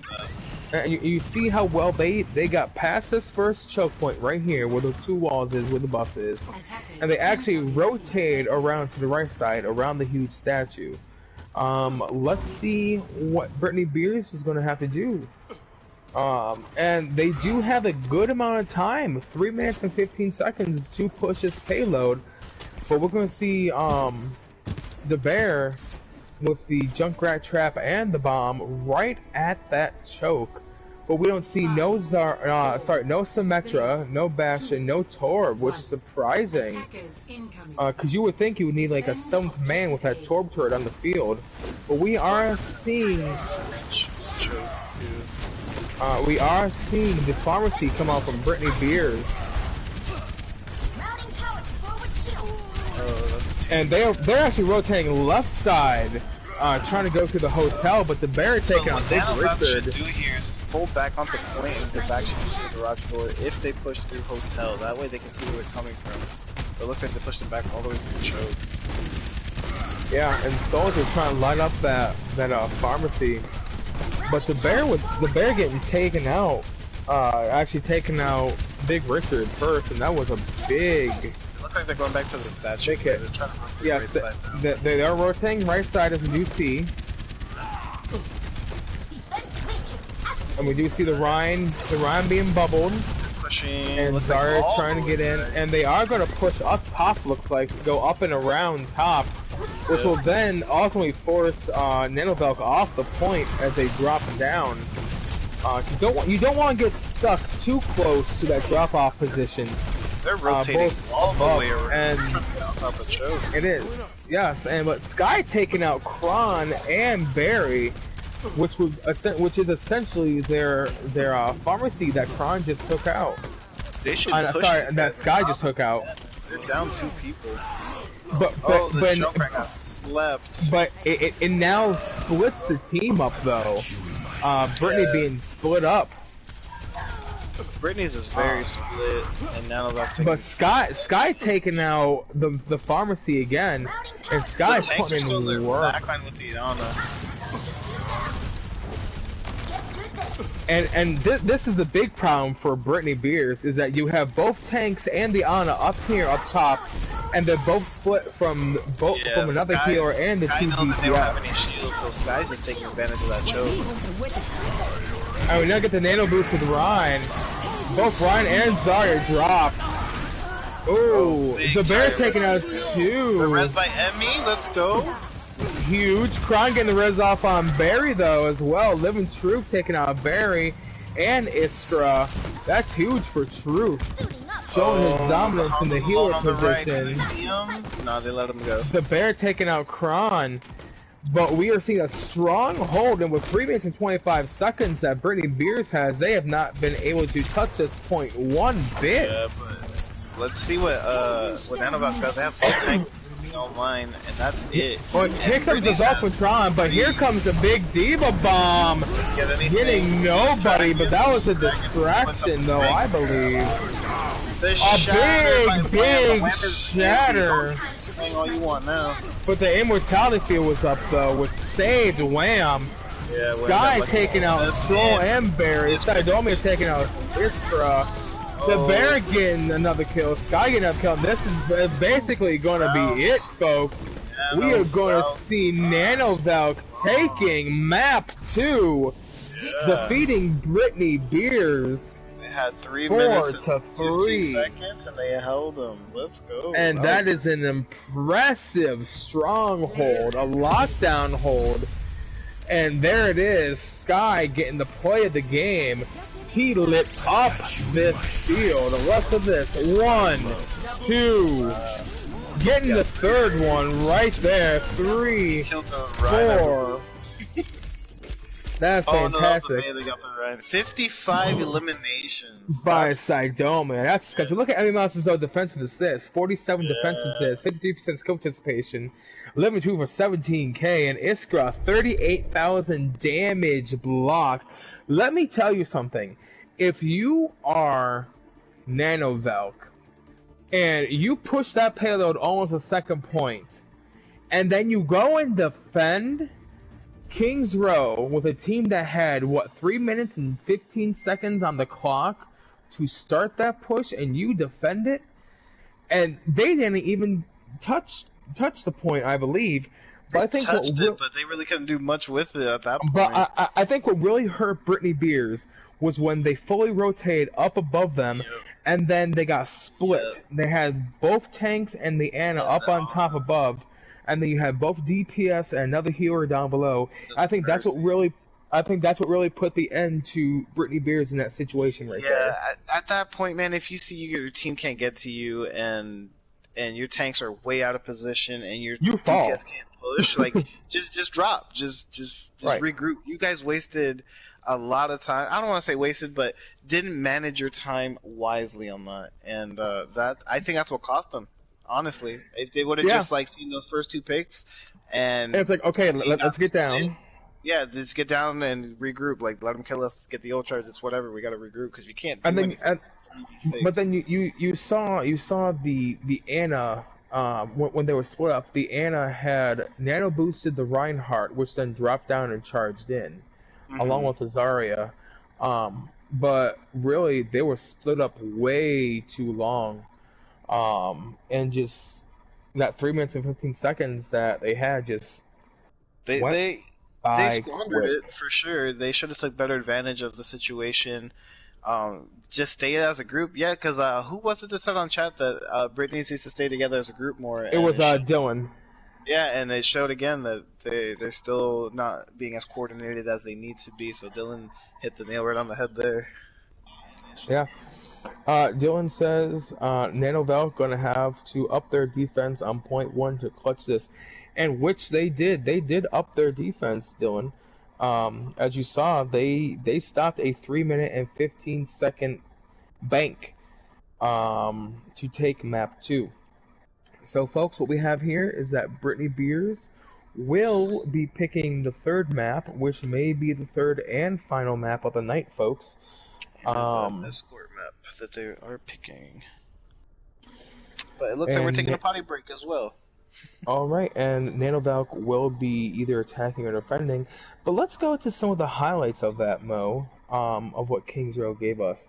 you see how well they got past this first choke point right here where the two walls is, where the bus is, and they actually rotated around to the right side around the huge statue. Let's see what Britney Beers is going to have to do. And they do have a good amount of time, 3 minutes and 15 seconds to push this payload, but we're going to see the bear with the Junkrat trap and the bomb right at that choke, but we don't see no no Symmetra, no Bastion, no Torb, which is surprising, because you would think you would need like a 7th man with that Torb turret on the field, but we are seeing the pharmacy come out from Britney Beers. And they're actually rotating left side, trying to go to the hotel, but the bear is taking out Big What Richard. should do here is pull back onto point and get back to the garage door if they push through hotel. That way they can see where they're coming from. But it looks like they pushed them back all the way through the choke. Yeah, and Soldier's trying to line up that pharmacy, but the bear getting taken out, actually taking out Big Richard first, and that was a big. Looks like they're going back to the statue. They're trying to rotate Yes, right side now. they are rotating right side, as we do see. And we do see the Rhine being bubbled. Pushing. And Looks Zarya like trying to get in. And they are going to push up top, looks like, go up and around top, which will then ultimately force Nano Valk off the point as they drop down. You don't want to get stuck too close to that drop-off position. They're rotating all the way around. And it is, yes. And but Sky taking out Kron and Barry, which is essentially their pharmacy that Kron just took out. They should push that Sky just took out. They're down 2 people. But Junkrat got slept. But it now splits the team up though. Britney being split up. Britney's is very split, and now that's. But Sky taking out the pharmacy again, and Sky putting in work. Backline with the Ana. And this is the big problem for Britney Beers, is that you have both tanks and the Ana up here up top, and they're both split from another healer and the 2 knows that they don't have DPS. any shields, so Sky's just taking advantage of that choke. And we now get the nano boost with Ryan. Both Ryan and Zarya drop. Ooh, the bear's taking out 2. The res by Emmy, let's go. Huge. Kron getting the res off on Barry though as well. Living Truth taking out Barry and Iskra. That's huge for Truth. Showing his dominance in the healer position. No, they let him go. The bear taking out Kron. But we are seeing a strong hold, and with 3 minutes and 25 seconds that Britney Beers has, they have not been able to touch this point one bit. Yeah, but let's see what Nano Valk does. They have 4 tanks online, and that's it. Well, here comes the Valkytron, but here comes the big Diva Bomb, hitting nobody, but that was a distraction though, I believe. A big shatter. All you want now. But the immortality field was up though, which saved Wham. Yeah, Sky taking out Stroll and Barry. Sidomia taking out Iskra. The Bear getting another kill. Sky getting another kill. This is basically going to be it, folks. We are going to see Nano Valk taking map 2, defeating Britney Beers. They had 3 4 minutes to and 15 3 seconds, and they held them. Let's go. And that is an impressive stronghold, a lockdown hold. And there it is, Sky getting the play of the game. He lit up this field. The rest of this, 1, 2, getting the 3rd one right there, 3, 4. That's Oh no, that was fantastic. amazing up and right. 55 eliminations. By That's Saigdome, man. That's because you look at Emmy yes. Mouse's defensive assists, 47 defense Yeah. assists, 53% skill participation, 11-2 for 17k, and Iskra 38,000 damage block. Let me tell you something. If you are Nano Valk and you push that payload almost a second point, and then you go and defend Kings Row with a team that had, what, 3 minutes and 15 seconds on the clock to start that push, and you defend it, and they didn't even touch the point, I believe. But They I think touched it, but they really couldn't do much with it at that but point. I think what really hurt Britney Beers was when they fully rotated up above them, Yep. and then they got split. Yep. They had both tanks and the Ana And up the on top Ana. above, and then you had both DPS and another healer down below. The I think that's what Mercy. really. I think that's what really put the end to Britney Beers in that situation right there. Yeah, at that point, man, if you see your team can't get to you and your tanks are way out of position and your You fall. DPS can't push, like just drop, just Right. regroup. You guys wasted a lot of time. I don't want to say wasted, but didn't manage your time wisely on that, and that I think that's what cost them. Honestly, if they would have Yeah. just like seen those first two picks, and And it's like, okay, the team let's got get split, down. yeah, just get down and regroup. Like, let them kill us, get the ult charge. It's whatever. We got to regroup because you can't do And then, anything. It's 3v6. but then you saw the Ana when they were split up. The Ana had nano boosted the Reinhardt, which then dropped down and charged in, along with the Zarya. But really, they were split up way too long, and just that 3 minutes and 15 seconds that they had just they went they by squandered quick. it for sure. They should have took better advantage of the situation. Just stay as a group, yeah. Because who was it that said on chat that Britney needs to stay together as a group more? It was Dylan. Yeah, and it showed again that they're still not being as coordinated as they need to be. So Dylan hit the nail right on the head there. Yeah. Dylan says Nano Valk gonna have to up their defense on point one to clutch this, and which they did. They did up their defense, Dylan. As you saw, they stopped a 3 minute and 15-second bank to take map 2. So, folks, what we have here is that Britney Beers will be picking the third map, which may be the third and final map of the night, folks. Here's an escort map that they are picking. But it looks like we're taking a potty break as well. Alright, and Nanovalk will be either attacking or defending. But let's go to some of the highlights of that, Mo, of what Kings Row gave us.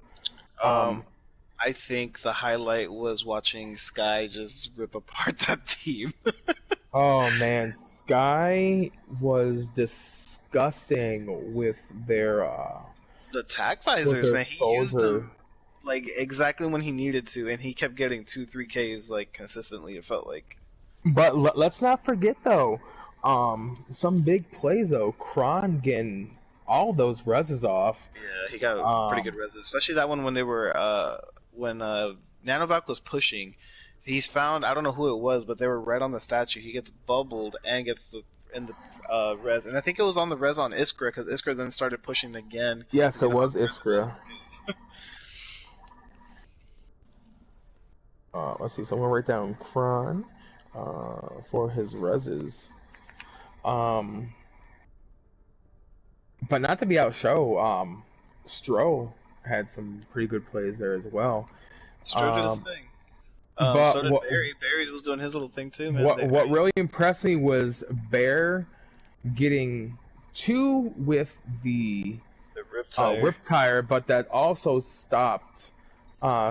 I think the highlight was watching Sky just rip apart that team. Oh man, Sky was disgusting with their The attack visors, their man, he used soldier. them like exactly when he needed to, and he kept getting 2-3 Ks like consistently. It felt like. But let's not forget though, some big plays though. Kron getting all those reses off. Yeah, he got pretty good res, especially that one when they were when Nanovac was pushing. He's found, I don't know who it was, but they were right on the statue. He gets bubbled and gets the res, and I think it was on the res on Iskra because Iskra then started pushing again. Yes, it was Iskra. Let's see. So I'm gonna write down Kron for his reses. But not to be outshow, Stro had some pretty good plays there as well. Stro did his thing. But So did what, Barry. Barry was doing his little thing too, man. what really impressed me was Bear getting 2 with the Riptire, but that also stopped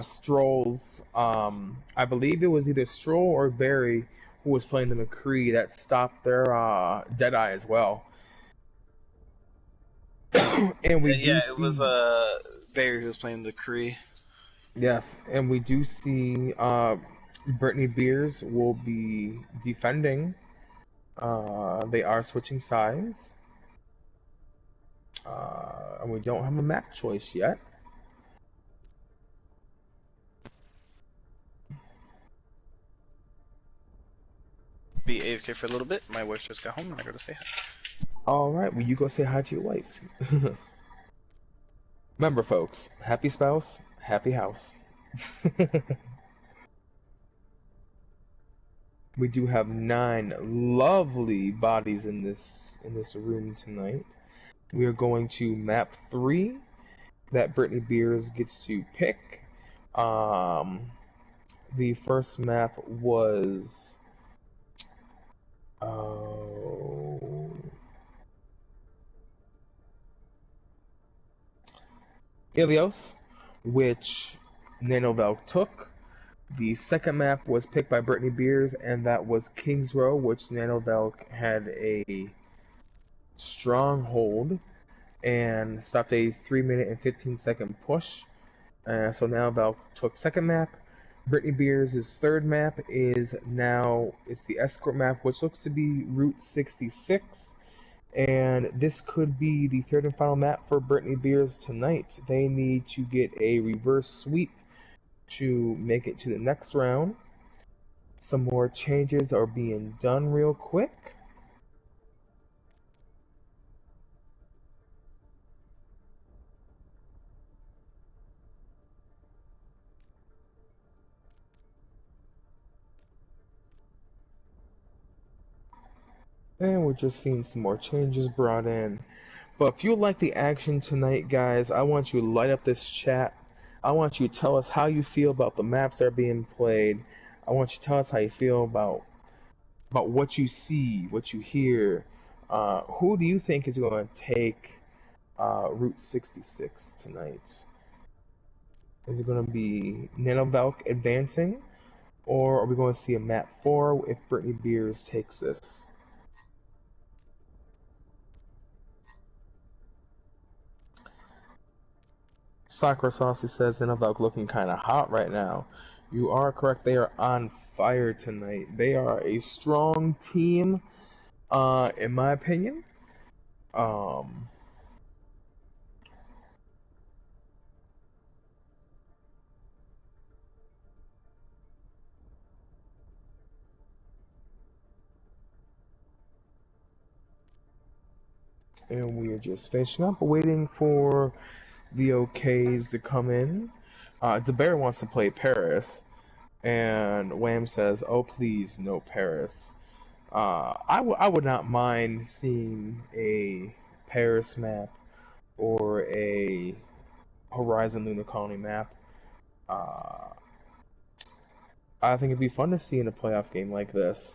Stroll's. I believe it was either Stroll or Barry who was playing the McCree that stopped their Deadeye as well. And we do see, it was Barry who was playing the Cree. Yes, and we do see Britney Beers will be defending. They are switching sides. And we don't have a map choice yet. Be AFK for a little bit. My wife just got home and I gotta say hi. Alright, well, you go say hi to your wife. Remember, folks, happy spouse, happy house. We do have 9 lovely bodies in this room tonight. We are going to map 3 that Brittany Beers gets to pick. The first map was Ilios, which Nano Valk took. The second map was picked by Brittany Beers, and that was Kings Row, which Nano Valk had a stronghold and stopped a 3-minute and 15-second push. So now Valk took second map. Brittany Beers' third map is now it's the escort map, which looks to be Route 66. And this could be the third and final map for Brittany Beers tonight. They need to get a reverse sweep to make it to the next round. Some more changes are being done real quick. And we're just seeing some more changes brought in. But if you like the action tonight, guys, I want you to light up this chat. I want you to tell us how you feel about the maps that are being played. I want you to tell us how you feel about what you see, what you hear. Who do you think is going to take Route 66 tonight? Is it going to be Nanovalk advancing, or are we going to see a map 4 if Brittany Beers takes this? Sakura Saucy says Nanovalk looking kind of hot right now. You are correct. They are on fire tonight. They are a strong team, in my opinion. And we are just finishing up, waiting for the OKs to come in. DeBear wants to play Paris, and Wham says, "Oh please, no Paris." I would not mind seeing a Paris map or a Horizon Lunar Colony map. I think it'd be fun to see in a playoff game like this.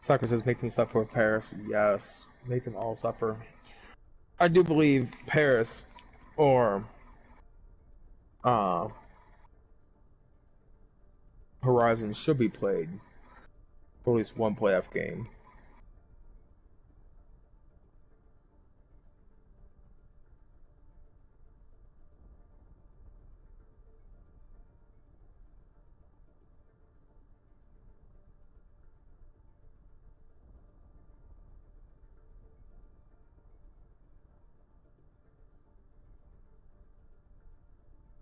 Soccer says make them suffer with Paris. Yes, make them all suffer. I do believe Paris or Horizon should be played for at least one playoff game.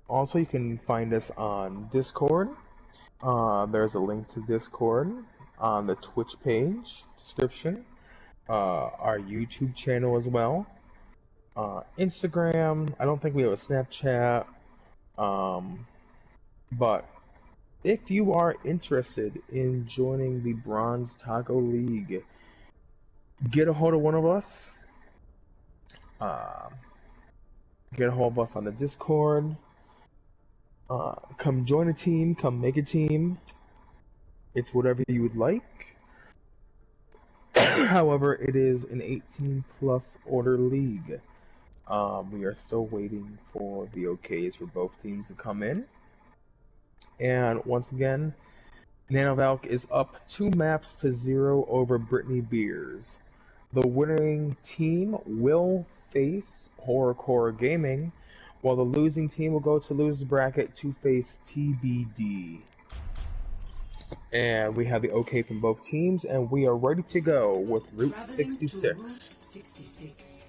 Also, you can find us on Discord. There's a link to Discord on the Twitch page description. Our YouTube channel as well. Instagram. I don't think we have a Snapchat. But if you are interested in joining the Bronze Taco League, get a hold of one of us. Get a hold of us on the Discord. Come join a team. Come make a team. It's whatever you would like. However, it is an 18+ order league. We are still waiting for the OKs for both teams to come in. And once again, Nanovalk is up 2 maps to 0 over Brittany Beers. The winning team will face Horrorcore Gaming, while the losing team will go to losers bracket to face TBD. And we have the OK from both teams, and we are ready to go with Route Traveling to 66. Route 66.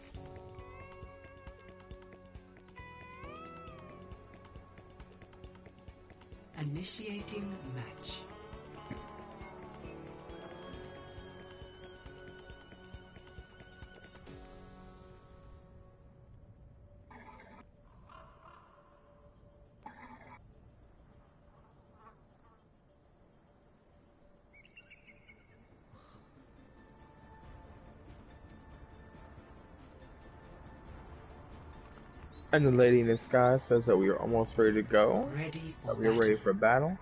Initiating match. And the lady in the sky says that we are almost ready to go. Ready for That we are ready battle. for battle.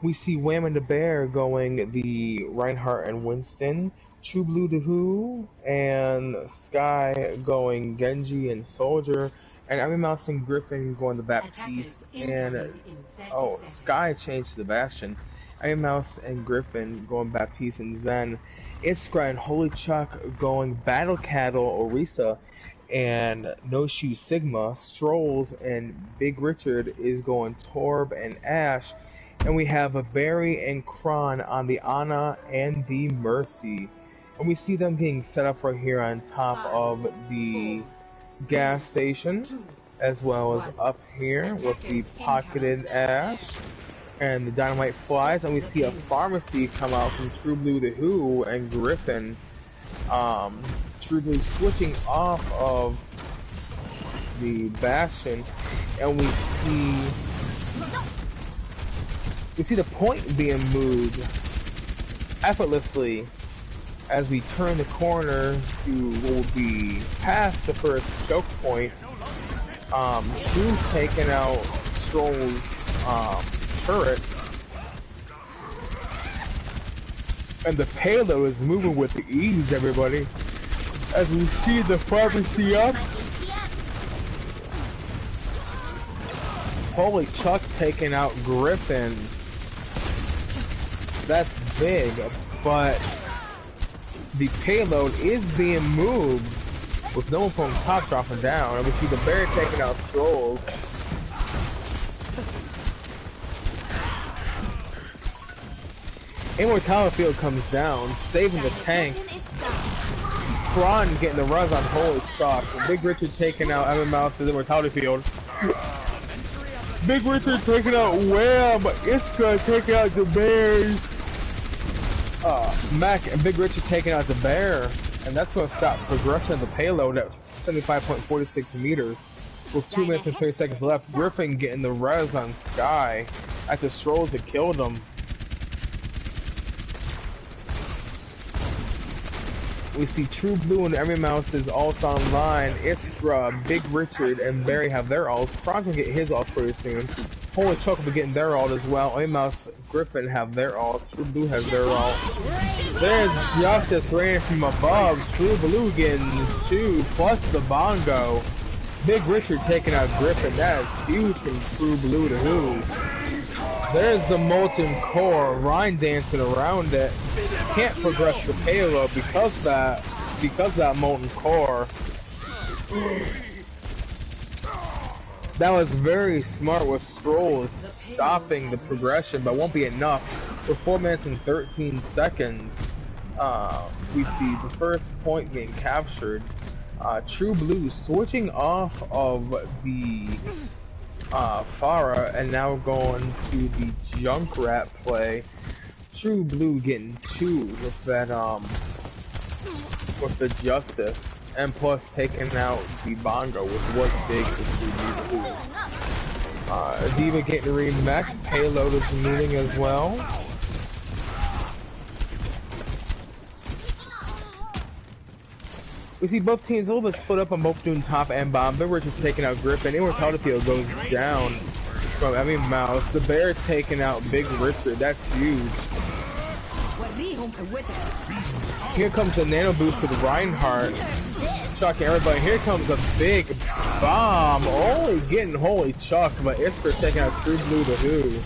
We see Wham and the Bear going the Reinhardt and Winston, True Blue the Who, and Sky going Genji and Soldier, and Amy Mouse and Griffin going the Attackers Baptiste, and incoming in 30 oh, seconds. Sky changed to the Bastion. Amy Mouse and Griffin going Baptiste and Zen, Iskra and Holy Chuck going Battle Cattle Orisa, and No Shoe Sigma, Strolls and Big Richard is going Torb and Ash, and we have a Barry and Kron on the Ana and the Mercy. And we see them being set up right here on top of the gas station, as well as up here with the pocketed Ash and the dynamite flies, and we see a pharmacy come out from True Blue the Who and Griffin. True Blue switching off of the Bastion, and we see the point being moved effortlessly as we turn the corner to what will be past the first choke point. True taking out Stroll's turret, and the payload is moving with ease, everybody. As we see the pharmacy up, Holy Chuck taking out Griffin. That's big, but the payload is being moved with no one from top dropping down, and we see the Bear taking out Strolls. Immortality Field comes down, saving the tanks. Kron getting the runs on Holy Chuck. Big Richard taking out Evan Mouse's Immortality Field. Big Richard taking out Wham! Iska taking out the Bears. Mac and Big Richard taking out the Bear. And that's going to stop progression of the payload at 75.46 meters. With 2 minutes and 30 seconds left, Griffin getting the res on Sky after Strolls had killed him. We see True Blue and Every Mouse is ults online. Iskra, Big Richard, and Barry have their ults. Kronk will get his ult pretty soon. Holy Chuck will be getting their ult as well. Every Mouse, Griffin have their ults. True Blue has their ult. There's Justice raining from above. True Blue getting 2 plus the bongo. Big Richard taking out Griffin. That is huge from True Blue to Who. There's the Molten Core. Ryan dancing around it. Can't progress the payload because that Molten Core. That was very smart with Strolls stopping the progression, but won't be enough. For 4 minutes and 13 seconds, we see the first point getting captured. True Blue switching off of the Pharah and now going to the Junkrat play. True Blue getting 2 with that with the Justice, and plus taking out the Bongo, which was big for True Blue. Diva getting remech, payload is moving as well. We see both teams a little bit split up on both doing top and bottom. Big Richard taking out Griffin. Immortality Field goes down from Emmy Mouse. The Bear taking out Big Richard. That's huge. Here comes the Nano boost to the Reinhardt. Chuck everybody. Here comes a big bomb. Only getting Holy Chuck, but Isker taking out True Blue to Who.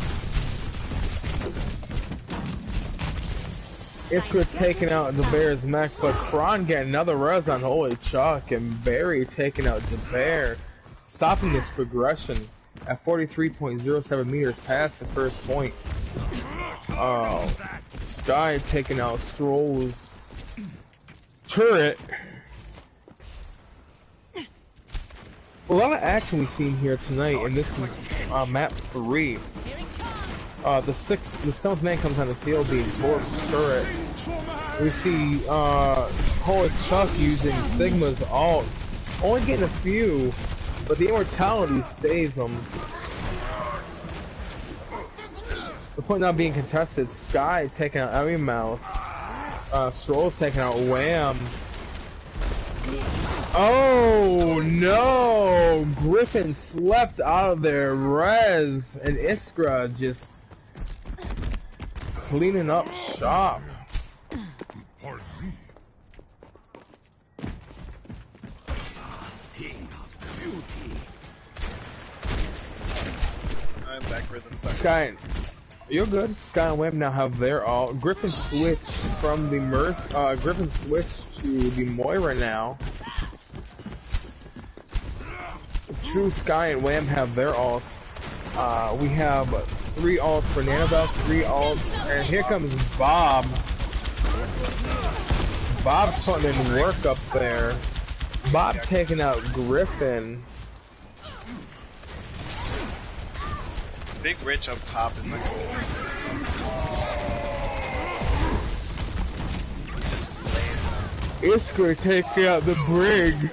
Iskra taking out the Bear's mech, but Kron getting another res on Holy Chuck, and Barry taking out the Bear, stopping this progression at 43.07 meters past the first point. Sky taking out Stroll's turret. A lot of action we've seen here tonight, and this is map 3. The 7th man comes on the field being Torp's turret. We see Holy Chuck using Sigma's ult, only getting a few, but the immortality saves them. The point not being contested, Sky taking out Emmy Mouse, Stroll's taking out Wham. Oh no! Griffin slept out of their res, and Iskra just cleaning up shop. I'm back rhythm. Sorry. Sky, you're good. Sky and Web now have their ult. Griffin switched from the Griffin switched to the Moira now. True, Sky and Wham have their ults. We have 3 ults for Nano, 3 ults, and here comes Bob. Bob putting in work up there. Bob taking out Griffin. Big Rich up top is not good. Iskra taking out the Brig.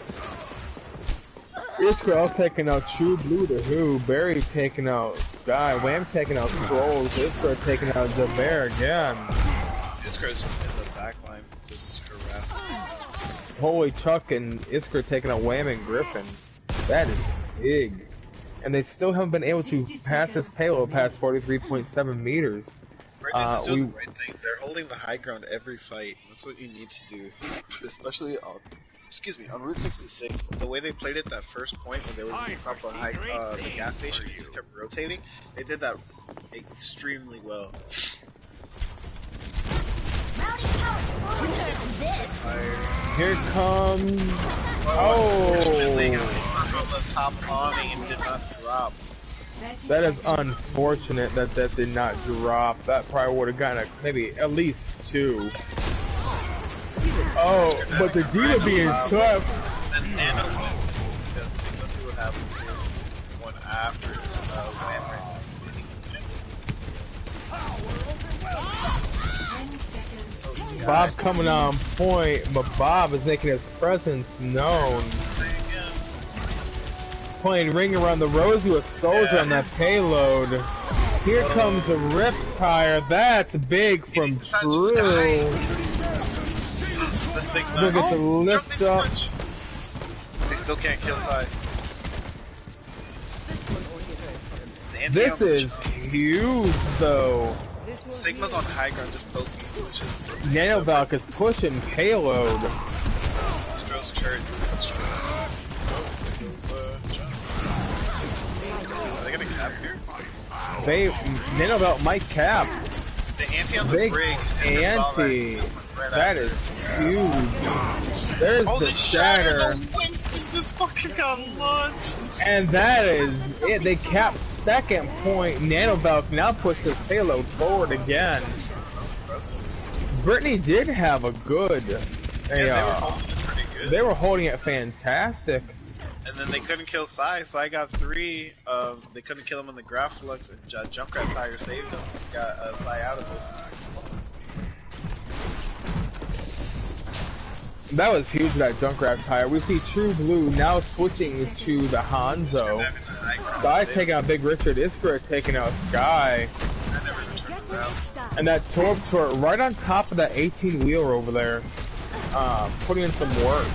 Iskra also taking out True Blue the Who. Barry taking out Sky. Wham taking out Trolls. Iskra taking out the Bear again. Iskra's just in the back line, just harassing. Holy Chuck and Iskra taking out Wham and Griffin. That is big. And they still haven't been able to pass this payload past 43.7 meters. Britney's doing the right thing. They're holding the high ground every fight. That's what you need to do. Especially on, on Route 66. The way they played it that first point when they were just on top of the gas station and just kept rotating, they did that extremely well. Here comes... Unfortunately, got stuck on the top awning and did not drop. That is unfortunate that that did not drop. That probably would have gotten maybe at least 2. Oh, but the Diva being tough. Then Nano wins. It's disgusting. Let's see what happens here. It's going after Bob coming on point, but Bob is making his presence known. Playing Ring Around the Rosie with Soldier on that payload. Here comes a Riptire. That's big from True. The Sigma. Look at the lift up. They still can't kill Sai. This is huge though. Sigma's on high ground just poking, which is... Nano Valk is pushing payload. Stroh's turret. Are they gonna cap here? Nano Valk might cap. The ante on the Big brig. ante. That is huge. There's the shatter. The Winston just fucking got launched. And that is it. They capped second point. Nano Valk now pushed his payload forward again. Britney did have a good. They were holding it pretty good. They were holding it fantastic. And then they couldn't kill Sai, so I got 3. They couldn't kill him in the Graflux, and Junkrat Tire saved him. Got Sai out of it. That was huge, that Junkrat Tire. We see True Blue now switching to the Hanzo. Sky taking out Big Richard. Iskra taking out Sky. And that Torp turret right on top of that 18-wheeler over there. Putting in some work.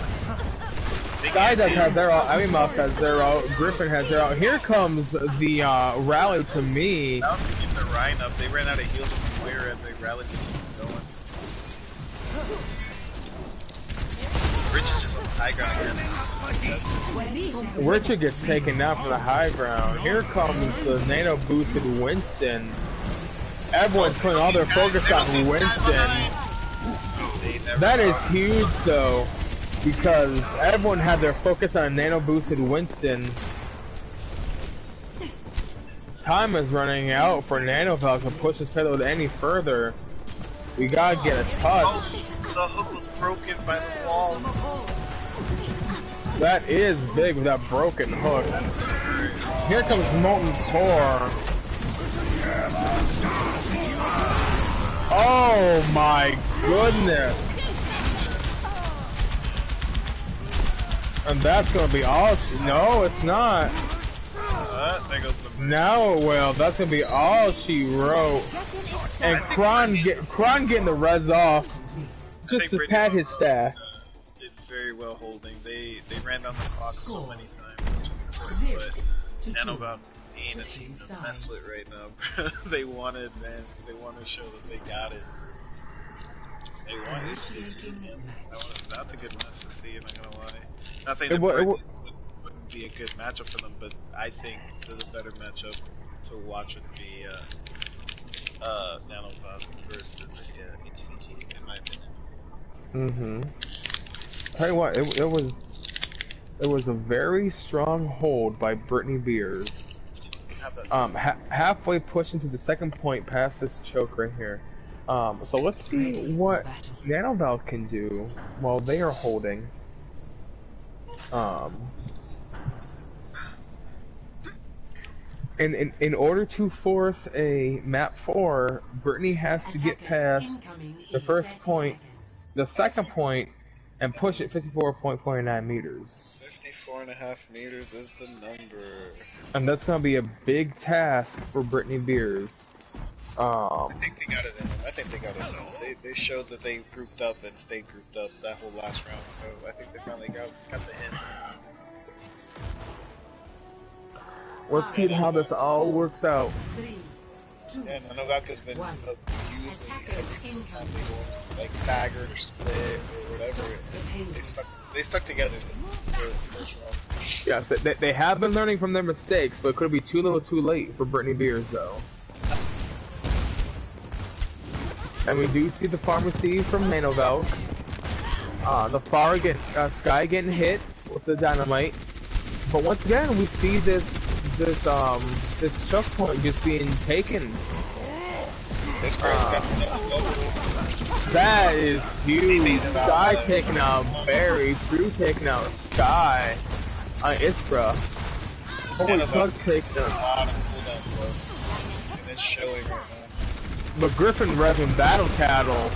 Sky does have their out. Emmy Mouse has their out. Griffin has their out. Here comes the rally to me. That was to keep the Rhine up. They ran out of heals from Moira and they rallied to keep going. Rich is just on the high ground again. Richard gets taken down from the high ground. Here comes the Nano boosted Winston. Everyone's putting all their focus on Winston. They never That saw is huge though, because everyone had their focus on Nano boosted Winston. Time is running out for Nano Valk to push his payload any further. We gotta get a touch. Oh, the hook was broken by the wall. That is big with that broken hook. That's hurt. Here comes Molten Core. Oh my goodness. And that's gonna be all no, it's not. There goes the Now it will. That's gonna be all she wrote. And Kron getting the res off just to pad his stats. Did very well holding. They ran down the clock so many times, which is important, but Nanovalk ain't a team to mess with right now. They want to advance. They want to show that they got it. They want HCG. That's a good match to see. I'm not gonna lie. Not saying that wouldn't be a good matchup for them, but I think the better matchup to watch would be Nanovalk versus HCG, in my opinion. Tell you what, it was a very strong hold by Britney Beers. Halfway push into the second point past this choke right here. So let's see what Nanovalk can do while they are holding. In order to force a map 4, Britney has to get past the first point, the second point, and push it 54.49 meters. 54.5 meters is the number. And that's gonna be a big task for Britney Beers. I think they got it in them. I think they got it in them. They showed that they grouped up and stayed grouped up that whole last round, so I think they finally got the hit. Let's see how this all works out. Yeah, Nanovalk has been abusing every single time they go like staggered or split or whatever. They stuck together this first round. Yes, they have been learning from their mistakes, but it could be too little too late for Britney Beers though. And we do see the pharmacy from Nanovalk. The Sky getting hit with the dynamite. But once again, we see this choke point just being taken. That is huge. Sky taking out Barry, Drew taking out Sky on Iskra. Holy fuck, taking out. And it's showing right now. But Griffin revving Battle Cattle.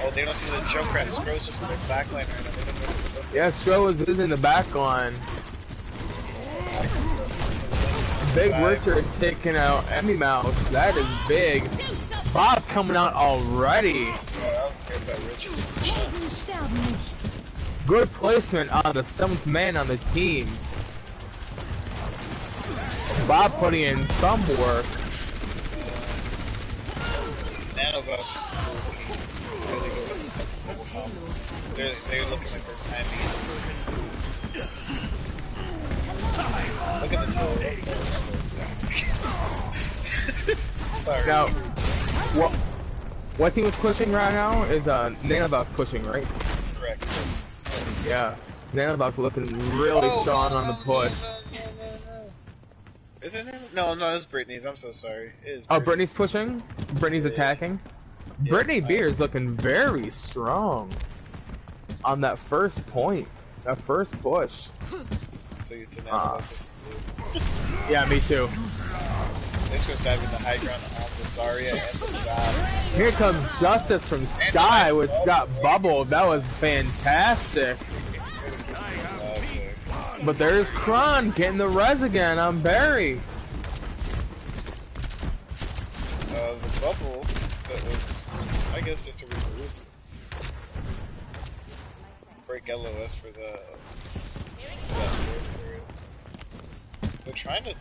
Oh, they don't see the choke rat. Stro's just in the back line right now. They don't notice it. Yeah, Stro is in the back line. Big Richard taking out Emmy Mouse. That is big. Bob coming out already. Oh, that was good by Richard. Good placement on the 7th man on the team. Bob putting in some work. Nanovalk's really good with the they're looking like they're timing. Look at the toe. Sorry. Now, what team is pushing right now is Nanovalk pushing, right? Correct. Yes. Yeah. Nanovalk looking really strong on the push. No. Is it Nano? No, it's Britney's. I'm so sorry. It is. Oh, Britney's pushing? Britney's attacking? Yeah, Britney Beers looking very strong on that first point, that first push. I'm so used to Nano. Yeah, me too. This was diving the high ground on the Zarya and the Valk. Here comes Justice from Sky, which got bubbled. That was fantastic. But there's Kron getting the res again on Barry. The bubble that was, I guess, just a regroup. Break LOS for the they're trying to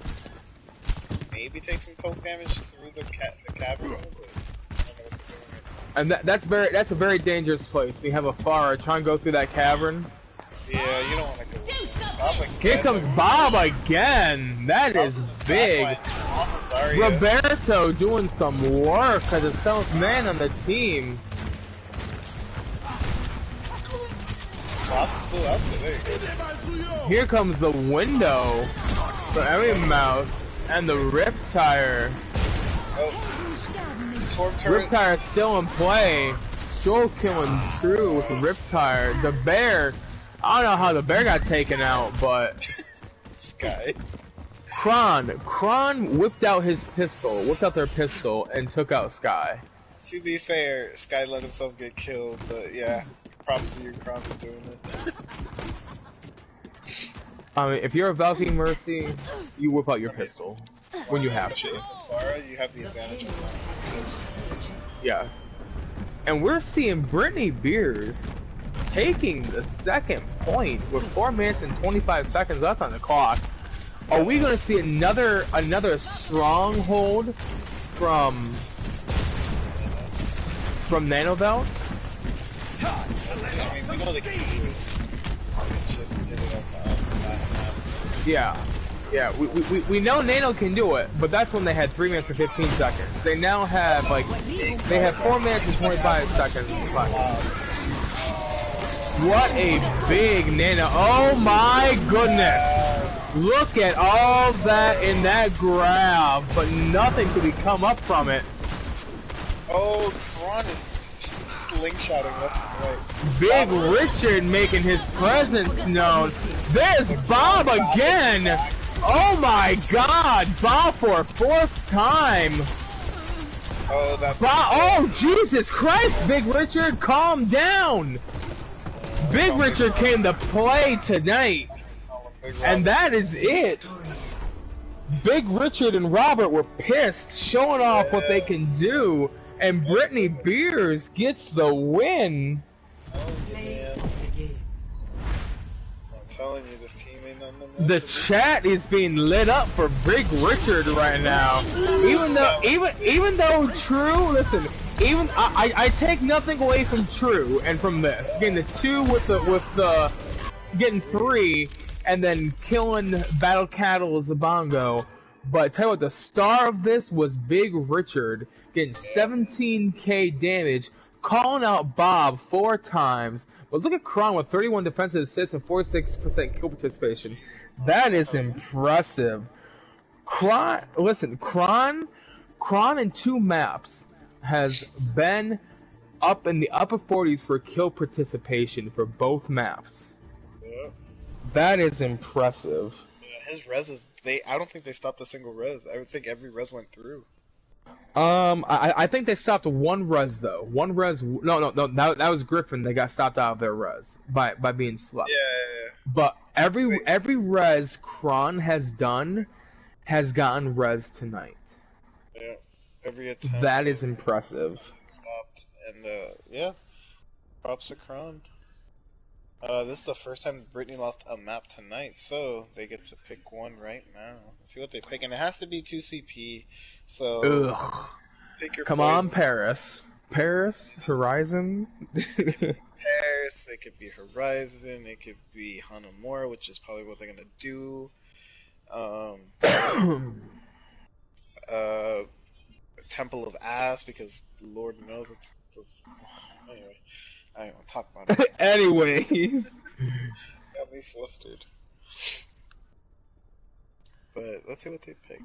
maybe take some poke damage through the cavern, but I don't know what they're doing right now. And that's a very dangerous place. You have a Pharah trying to go through that cavern. Yeah, you don't want to go. Here comes Bob again. That is big. On the Sorry. Roberto doing some work as a seventh man on the team. Bob's still out there. There you go. Here comes the window for every mouse and the Riptire. Oh. Riptire still in play. Stroll killing True with the Riptire. The bear, I don't know how the bear got taken out, but Sky. Kron whipped out their pistol and took out Sky. To be fair, Sky let himself get killed, but yeah, props to you, Kron, for doing it. I mean, if you're a Valkyrie Mercy, you whip out your pistol when you have to. It's a Pharah, you have the advantage of that. Yes. And we're seeing Britney Beers taking the second point with 4 minutes and 25 seconds left on the clock. Are we going to see another stronghold from Nano Valk? I mean, we know they can do it. They just did it on the last map. Yeah, we know Nano can do it, but that's when they had 3 minutes and 15 seconds. They now have they have 4 minutes and 25 seconds left. What a big Nano! Oh my goodness! Look at all that in that grab, but nothing could come up from it. Oh, Kron is slingshotting left and right. Big Richard making his presence known. There's Bob again! Oh my god! Bob for a 4th time! Oh, that. Bob, oh Jesus Christ! Big Richard, calm down! Big Richard came to play tonight! And that is it! Big Richard and Robert were pissed, showing off what they can do, and Britney Beers gets the win! I'm telling you, this team ain't nothing to mess The with. chat is being lit up for Big Richard right now. Even though True, listen, I take nothing away from True and from this. Getting the 2 with the getting 3 and then killing Battle Cattle Zabongo. But tell you what, the star of this was Big Richard getting 17k damage, calling out Bob 4 times. But look at Kron with 31 defensive assists and 46% kill participation. That is impressive. Kron in 2 maps has been up in the upper 40s for kill participation for both maps. Yeah. That is impressive. Yeah, his res is I don't think they stopped a single res. I would think every res went through. I think they stopped 1 res though. 1 res. No. That was Griffin. They got stopped out of their res by being slept. Yeah. But every res Kron has done has gotten res tonight. Yeah. Every attempt. That is impressive. Stopped and yeah. Props to Kron. This is the first time Britney lost a map tonight, so they get to pick one right now. Let's see what they pick, and it has to be 2 CP. So Ugh. pick your Come poison. on, Paris, Horizon. Paris, it could be Horizon, it could be Hanamura, which is probably what they're gonna do. Temple of Ass, because Lord knows it's the... Anyway, I don't want to talk about it. Anyways. Got me flustered. But let's see what they pick.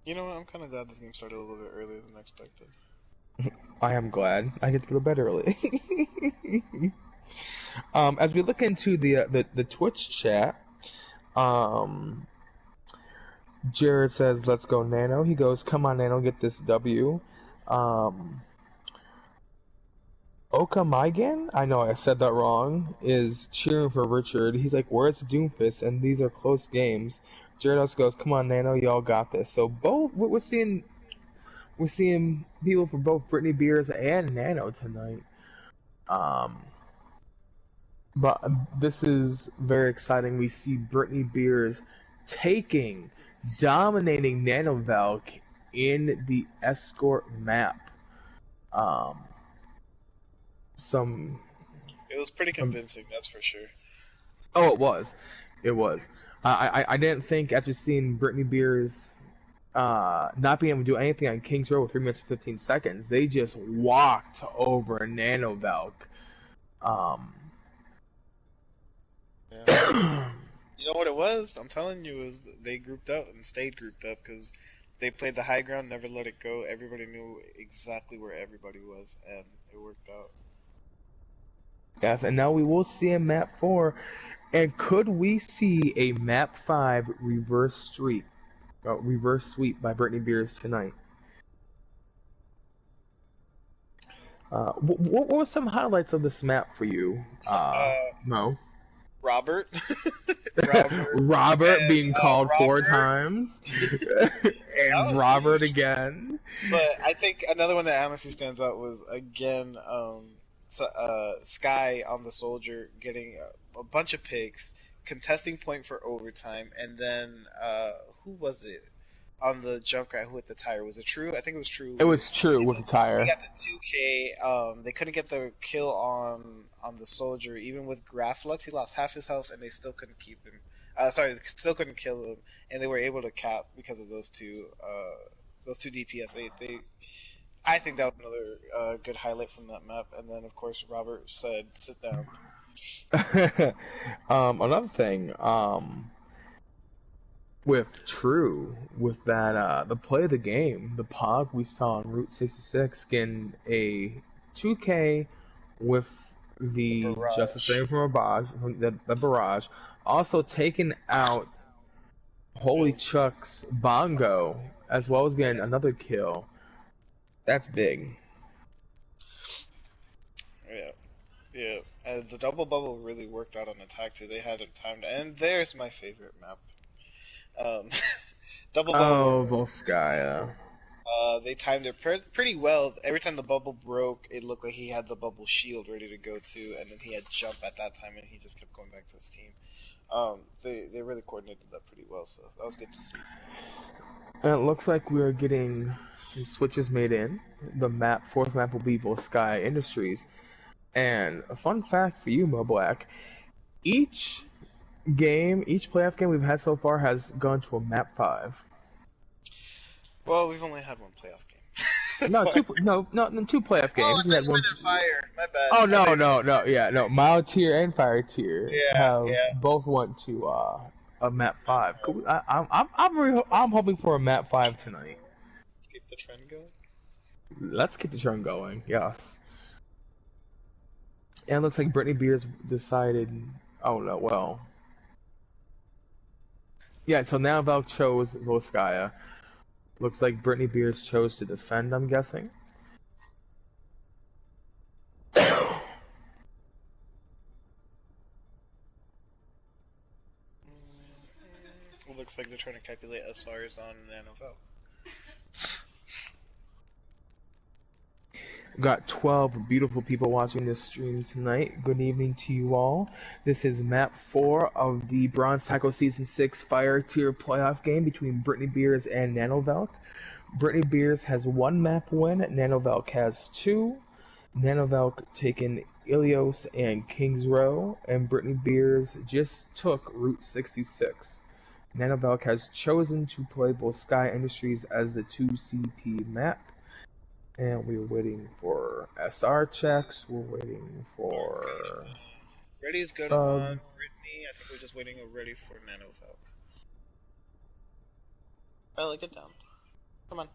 You know what, I'm kind of glad this game started a little bit earlier than expected. I am glad. I get to go to bed early. As we look into the Twitch chat, Jared says, "Let's go, Nano." He goes, "Come on, Nano, get this W." Okamaigan, I know I said that wrong, is cheering for Richard. He's like, "Where's Doomfist?" And these are close games. Jared also goes, "Come on, Nano, y'all got this." So both we're seeing people for both Britney Beers and Nano tonight. But this is very exciting. We see Britney Beers dominating Nano Valk in the escort map. It was pretty convincing, that's for sure. Oh, it was. It was. I didn't think after seeing Britney Beers not being able to do anything on Kings Row with 3 minutes and 15 seconds, they just walked over Nano Valk. Yeah. You know what it was? I'm telling you, is they grouped up and stayed grouped up because they played the high ground, never let it go. Everybody knew exactly where everybody was, and it worked out. Yes, and now we will see a map 4. And could we see a map 5 reverse sweep by Britney Beers tonight? What were some highlights of this map for you, Mo? Robert, Robert, Robert being called 4 Robert. times, That and was Robert huge. again. But I think another one that honestly stands out was again, Sky on the soldier getting a bunch of picks, contesting point for overtime, and then who was it on the jump guy who hit the tire? Was it True? I think it was True. It was True with the He tire. got the 2K. They couldn't get the kill on the soldier, even with Graflux. He lost half his health, and they still couldn't keep him. Sorry, they still couldn't kill him, and they were able to cap because of those two. Those two DPS. I think that was another good highlight from that map. And then, of course, Robert said, "Sit down." Another thing, with True, with that, the play of the game, the Pog we saw on Route 66 getting a 2K with The the Justice barrage. Flame from the barrage, also taking out Holy It was Chuck's Bongo, insane. as well as getting Yeah, another kill. That's big. yeah, yeah. And the double bubble really worked out on attack too. They had it timed, and there's my favorite map. Um, double bubble. Oh, Volskaya. They timed it pretty well. Every time the bubble broke, it looked like he had the bubble shield ready to go too, and then he had jump at that time, and he just kept going back to his team. They really coordinated that pretty well, so that was good to see. And it looks like we are getting some switches made in. The fourth map will be Volskaya Industries. And a fun fact for you, Mo Black, each each playoff game we've had so far has gone to a map 5. Well, we've only had one playoff game. No, Fire. no, 2 playoff Oh, games. I We thought had you one. meant in fire. My bad. Oh I thought you meant yeah, no. Mild tier and fire tier yeah, have yeah. both went to a map Map 5. five. I'm hoping for a map 5 tonight. Let's keep the trend going. Let's get the trend going. Yes. And it looks like Britney Beers decided. Oh no, well. Yeah, so now Valk chose Volskaya. Looks like Britney Beers chose to defend, I'm guessing. It looks like they're trying to calculate SRs on Nano. Got 12 beautiful people watching this stream tonight. Good evening to you all. This is map 4 of the Bronze Tackle Season 6 Fire Tier playoff game between Britney Beers and Nano Valk. Britney Beers has 1 map win, Nano Valk has 2. Nano Valk taken Ilios and Kings Row, and Britney Beers just took Route 66. Nano Valk has chosen to play Volskaya Industries as the 2CP map. And we're waiting for SR checks. We're waiting for Ready's good on subs. Britney. I think we're just waiting ready for Nano Valk. Riley, get down. Come on.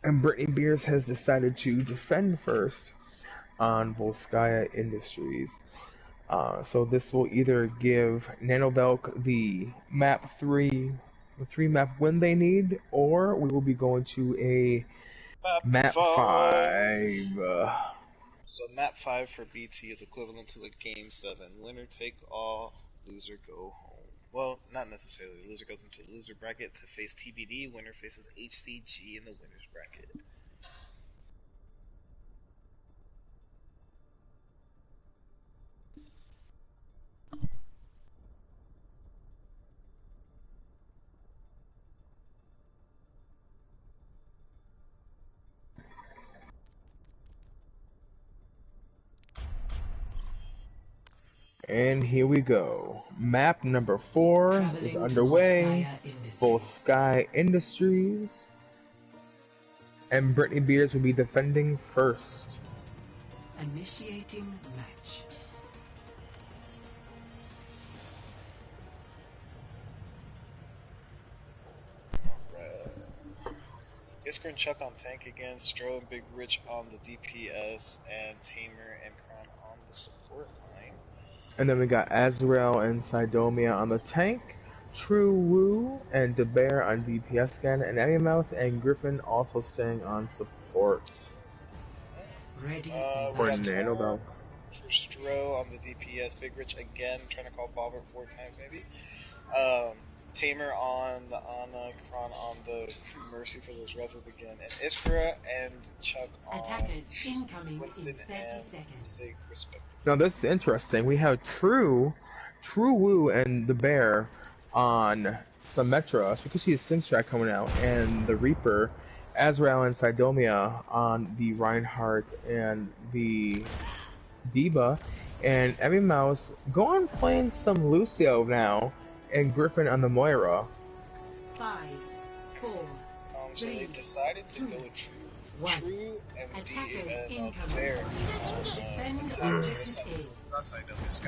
And Britney Beers has decided to defend first on Volskaya Industries. So this will either give Nanovelk the map 3 map win they need, or we will be going to a map 5. So map 5 for BT is equivalent to a game 7. Winner take all, loser go home. Well, not necessarily. Loser goes into the loser bracket to face TBD. Winner faces HCG in the winner's bracket. And here we go. Map number 4 is Traveling underway. Full Industries. Sky Industries. And Britney Beers will be defending first. Initiating match. Isker and Chuck on tank again, Stro and Big Rich on the DPS, and Tamer and Kron on the support line. And then we got Azrael and Sidomia on the tank. True Woo and DeBear on DPS again. And Eddie Mouse and Griffin also staying on support. Ready. For We got Nano Tor though. for Stro on the DPS, Big Rich again, trying to call Bobber 4 times maybe. Tamer on the Ana, Kron on the Mercy for those reses again, and Iskra and Chuck on Attackers incoming Winston in 30 and seconds. Sig respectively. Now this is interesting. We have True Woo and the Bear on Symmetra, because she has Simstrat coming out, and the Reaper, Azrael and Sidomia on the Reinhardt and the Diva, and Emmy Mouse going playing some Lucio now, and Griffin on the Moira. 5, 4, So they decided to go with True and Attackers and incoming. Bear. Defend So objective it's not- A. that's how I know this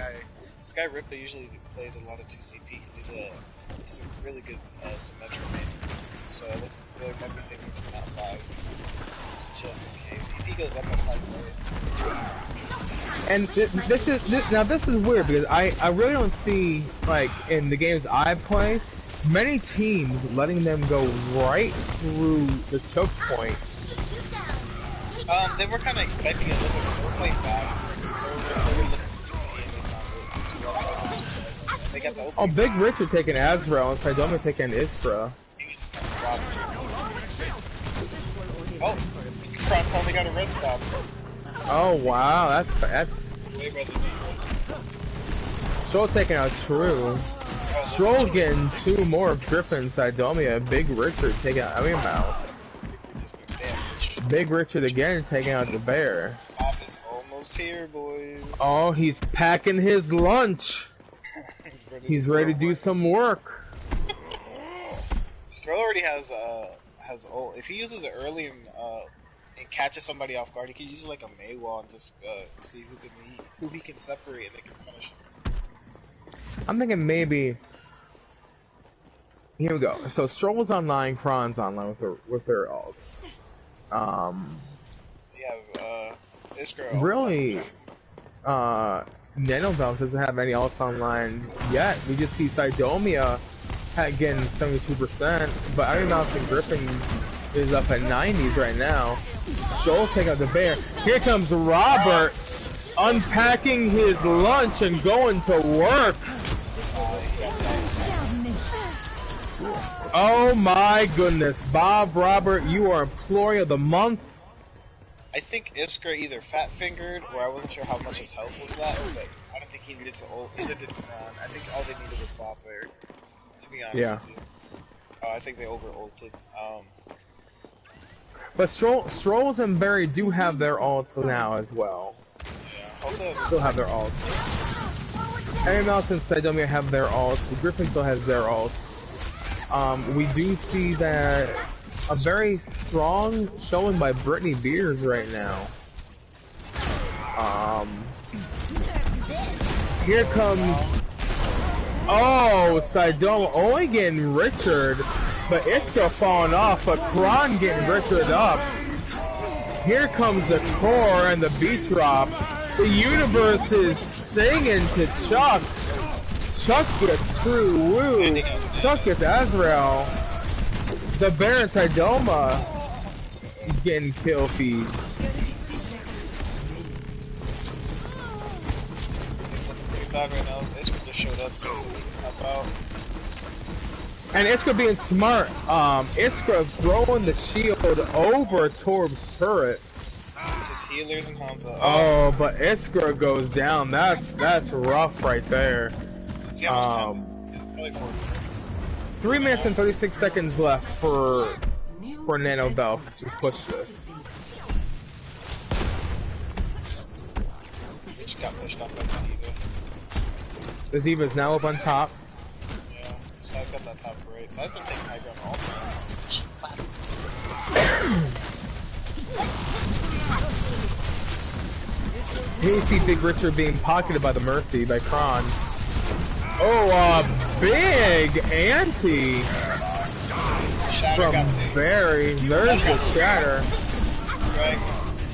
guy Ripper usually plays a lot of 2CP because he's a really good Symmetra main. So it looks like might be saving him not 5 just in case. TP goes up on top right. And this is weird, because I really don't see, like, in the games I play, many teams letting them go right through the choke point. They were kind of expecting it a little bit. They were playing back. They were looking for TP and they found it. So that's why they were surprised. And they got the Oh, opening. Big Richard taking Azrael and Sidoma taking Iskra. He was just kind of robbed. Oh, Kron finally got a rest stop. Oh wow, that's Way better than me. Stroll taking out True. Stroll getting 2 more of Griffin, Sidomia, Big Richard taking out Emmy Mouse. Just the damage. Big Richard again taking out the Bear. Pop is almost here, boys. Oh, he's packing his lunch. He's ready to do some work. Stro already has ult. If he uses it early and catches somebody off guard, he can use it like a Mei wall and just see who he can separate and they can punish him. I'm thinking maybe. Here we go. So Stroll's online, Kron's online with their ults. You have Iskra. Really, Nano Valk doesn't have any ults online yet. We just see Sidomia getting 72%, but Iron Mouse and Griffin is up at 90s right now. Stroll's taking out the Bear. Here comes Robert unpacking his lunch and going to work. Oh my goodness, Bob Robert, you are Employee of the Month. I think Iskra either fat fingered or I wasn't sure how much his health was that, but I don't think he needed to ult. Neither did Kron. I think all they needed was Bob there. To be honest Yeah. with you. I think they over ulted. But Strolls and Barry do have their ults now as well. Yeah. Also, Still have their ults. Everyone else in Sidomia have their ults. Griffin still has their ults. We do see that a very strong showing by Britney Beers right now. Here comes. Oh, Sidoma only getting Richard, but Iska falling off, but Kron getting Richard up. Here comes the core and the beat drop. The universe is singing to Chuck. Chuck gets True Woo. Chuck gets Azrael. The Baron Sidoma getting kill feeds. 60 seconds remaining. it's looking pretty bad right now. Iskra just showed up, so he can help out. And Iskra being smart. Iskra throwing the shield over Torb's turret. It's just healers and Hanzo. Oh, but Iskra goes down. That's rough right there. Let's see how much time. Probably 4 minutes. 3 minutes and 36 seconds left for New Nano defense Valk to push this. He just got pushed off by the Diva. The Diva's now up on top. Yeah, Sai's got that top right. Sai's been taking high ground all time. Classic. Here you see Big Richard being pocketed by the Mercy by Kron. Oh, big anti Shatter from Barry. There's the Shatter. Dragons.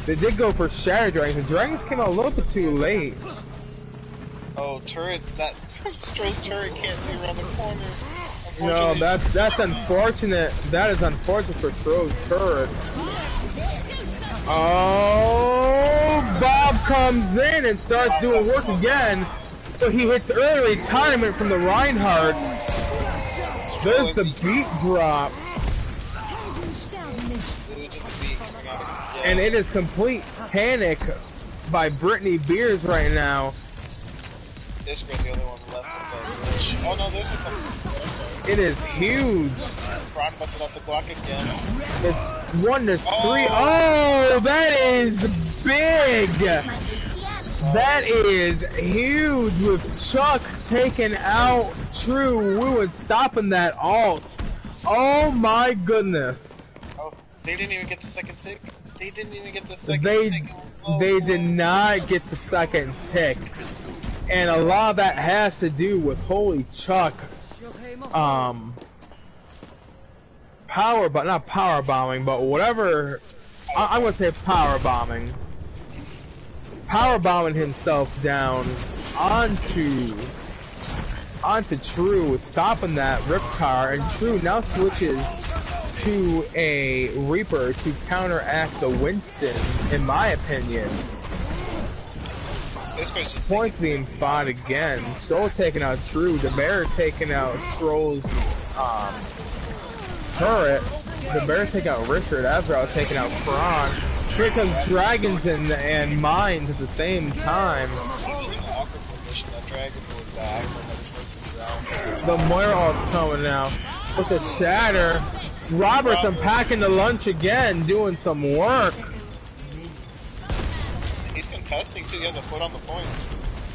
They did go for Shatter Dragons. The Dragons came out a little bit too late. Oh, turret. That Stroh's turret can't see around the corner. No, that's unfortunate. That is unfortunate for Stroh's turret. Oh, Bob comes in and starts doing work again, but he hits early retirement from the Reinhardt. There's the beat drop. And it is complete panic by Britney Beers right now. Iskra's the only one left with that glitch. Oh no, there's a couple. It is huge. Braun busted off the block again. It's 1 to 3. Oh, that is big. That is huge with Chuck taking out True Woo and stopping that ult. Oh my goodness. Oh, they didn't even get the second tick. They didn't even get the second tick. They did not get the second tick. And a lot of that has to do with holy Chuck. Not power bombing, but whatever. I'm gonna say power bombing. Power bombing himself down onto True, stopping that Riptar, and True now switches to a Reaper to counteract the Winston, in my opinion. Points being spotted again. Stroll taking out True. The Bear taking out Stroll's turret. The Bear taking out Richard. Azrael taking out Kron. Here comes Dragons and Mines at the same time. The Moira ult's coming now. With the Shatter. Robert's unpacking the lunch again, doing some work. He's contesting too, he has a foot on the point.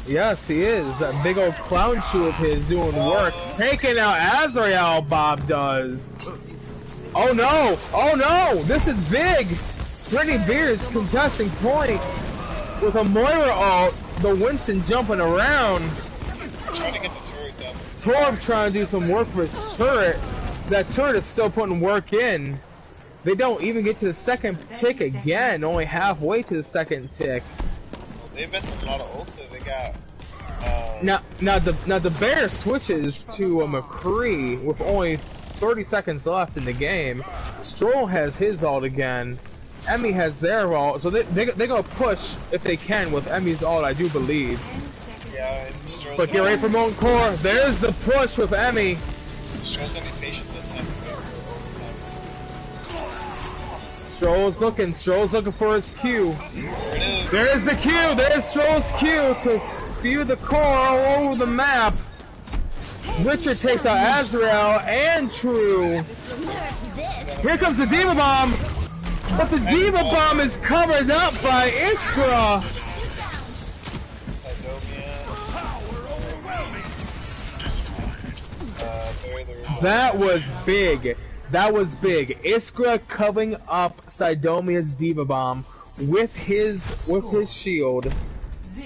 Yes, he is. That big old clown shoe of his doing work. Taking out Azrael, Bob does. Oh no! Oh no! This is big! Britney Beers contesting point with a Moira ult. The Winston jumping around. Trying to get the turret down. Torb trying to do some work for his turret. That turret is still putting work in. They don't even get to the second tick again, only halfway to the second tick. They invested a lot of ults that they got. Now the Bear switches to a McCree with only 30 seconds left in the game. Stroll has his ult again. Emmy has their ult, so they go push if they can with Emmy's ult, I do believe. Yeah, and Stroll's but get ready for Molten Core. There's the push with Emmy. Stroll's gonna be patient this time. Stroll's looking for his Q. There it is. There's the Q. There's Stroll's Q to spew the core all over the map. Richard takes out Azrael and True. Here comes the Diva Bomb. But the Diva Bomb is covered up by Iskra. That was big. That was big. Iskra covering up Sidomia's Diva Bomb with his shield,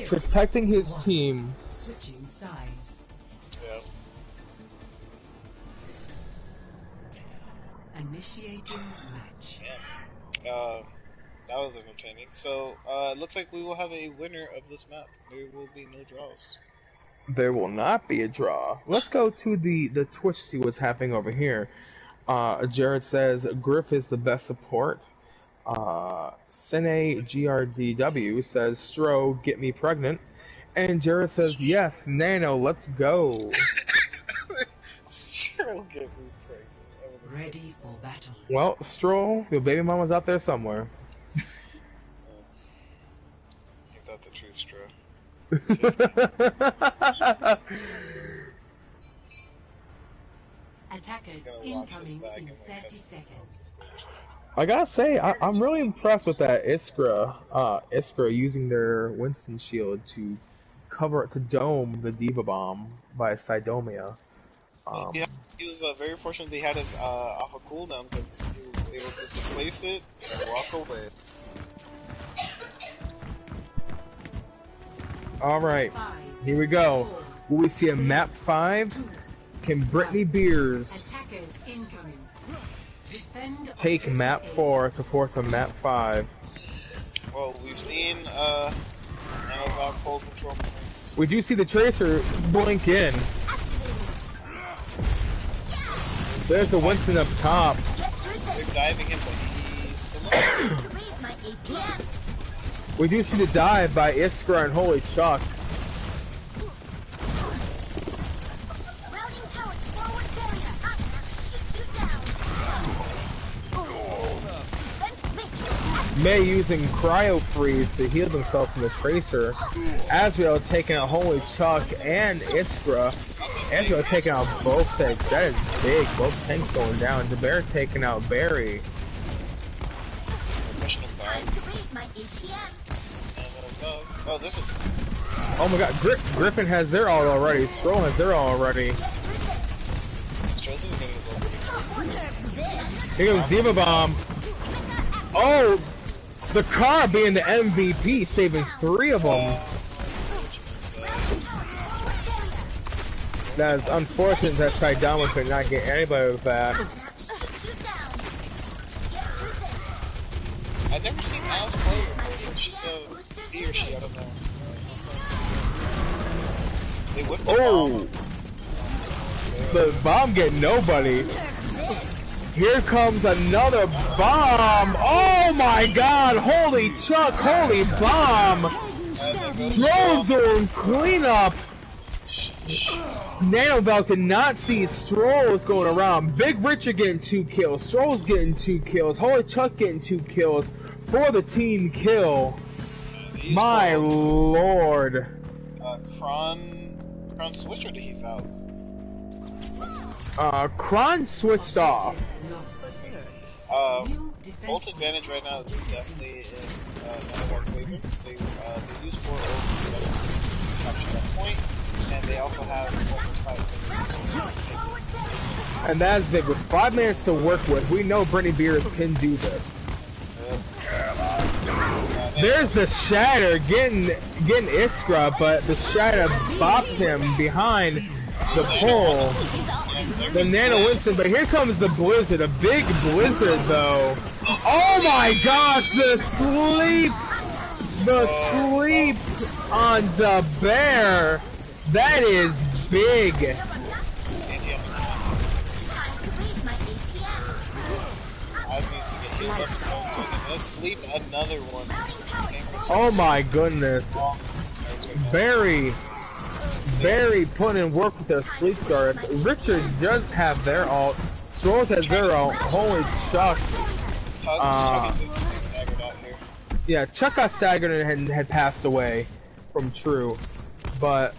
protecting his team. Switching sides. Yeah. Initiating match. Yeah. That was entertaining. So, it looks like we will have a winner of this map. There will be no draws. There will not be a draw. Let's go to the Twitch to see what's happening over here. Jared says Griff is the best support. Sine GRDW says Stro, get me pregnant. And Jared says yes, Nano, let's go. Stro, get me pregnant. Ready for battle. Well, Stroll, your baby mama's out there somewhere. Ain't that the truth, Stro? Attackers incoming in 30 seconds. I gotta say, I'm really impressed with that Iskra using their Winston shield to cover to dome the Diva Bomb by Sidomia. Yeah, he was very fortunate they had it off a cooldown because he was able to place it and walk away. Alright, here we go. Will we see a map 5? Can Britney Beers take map 4 to force a map 5? Well, we've seen Nano Valk hold control points. We do see the Tracer blink in. There's the Winston up top. They're diving him, but he's still alive. We do see the dive by Iskra and Holy Chuck. May using Cryo Freeze to heal himself from the Tracer. Asriel taking out Holy Chuck and Iskra. Asriel taking out both tanks. That is big. Both tanks going down. The Bear taking out Barry. Pushing him back. Oh, there's a... Oh my god, Griffin has their ult already. Stroll has their ult already. Stroll's is getting his ult. Here goes Diva Bomb. Oh! The car being the MVP, saving 3 of them. That is unfortunate that Saidama could not get anybody with that. I've never seen Alice play before. She's he or she, I don't know. They whiffed the bomb. The bomb get nobody. Here comes another bomb! Oh my god! Holy Chuck! Holy bomb! Throw zone cleanup! Nano Valk did not see Strolls going around. Big Richard getting 2 kills. Strolls getting 2 kills. Holy Chuck getting 2 kills for the team kill. My lord. Kron switch or did he Valk? Kron switched off. Ult advantage right now is definitely in Nano Valk's favor. They use 4 ults instead of to capture that point, and they also have almost 5 minutes to take this. And that's big. With 5 minutes to work with, we know Britney Beers can do this. There's the Shatter getting Iskra, but the Shatter bopped him behind the pole. The Nano Winston, but here comes the Blizzard, a big Blizzard though. Oh my gosh, the sleep on the Bear. That is big. Let's sleep another one. Oh my goodness. Barry putting in work with their sleep guard. Richard does have their ult. Strolls has their ult. Holy Chuck. Chuck is getting staggered out here. Yeah, Chuck got staggered and had passed away from True. But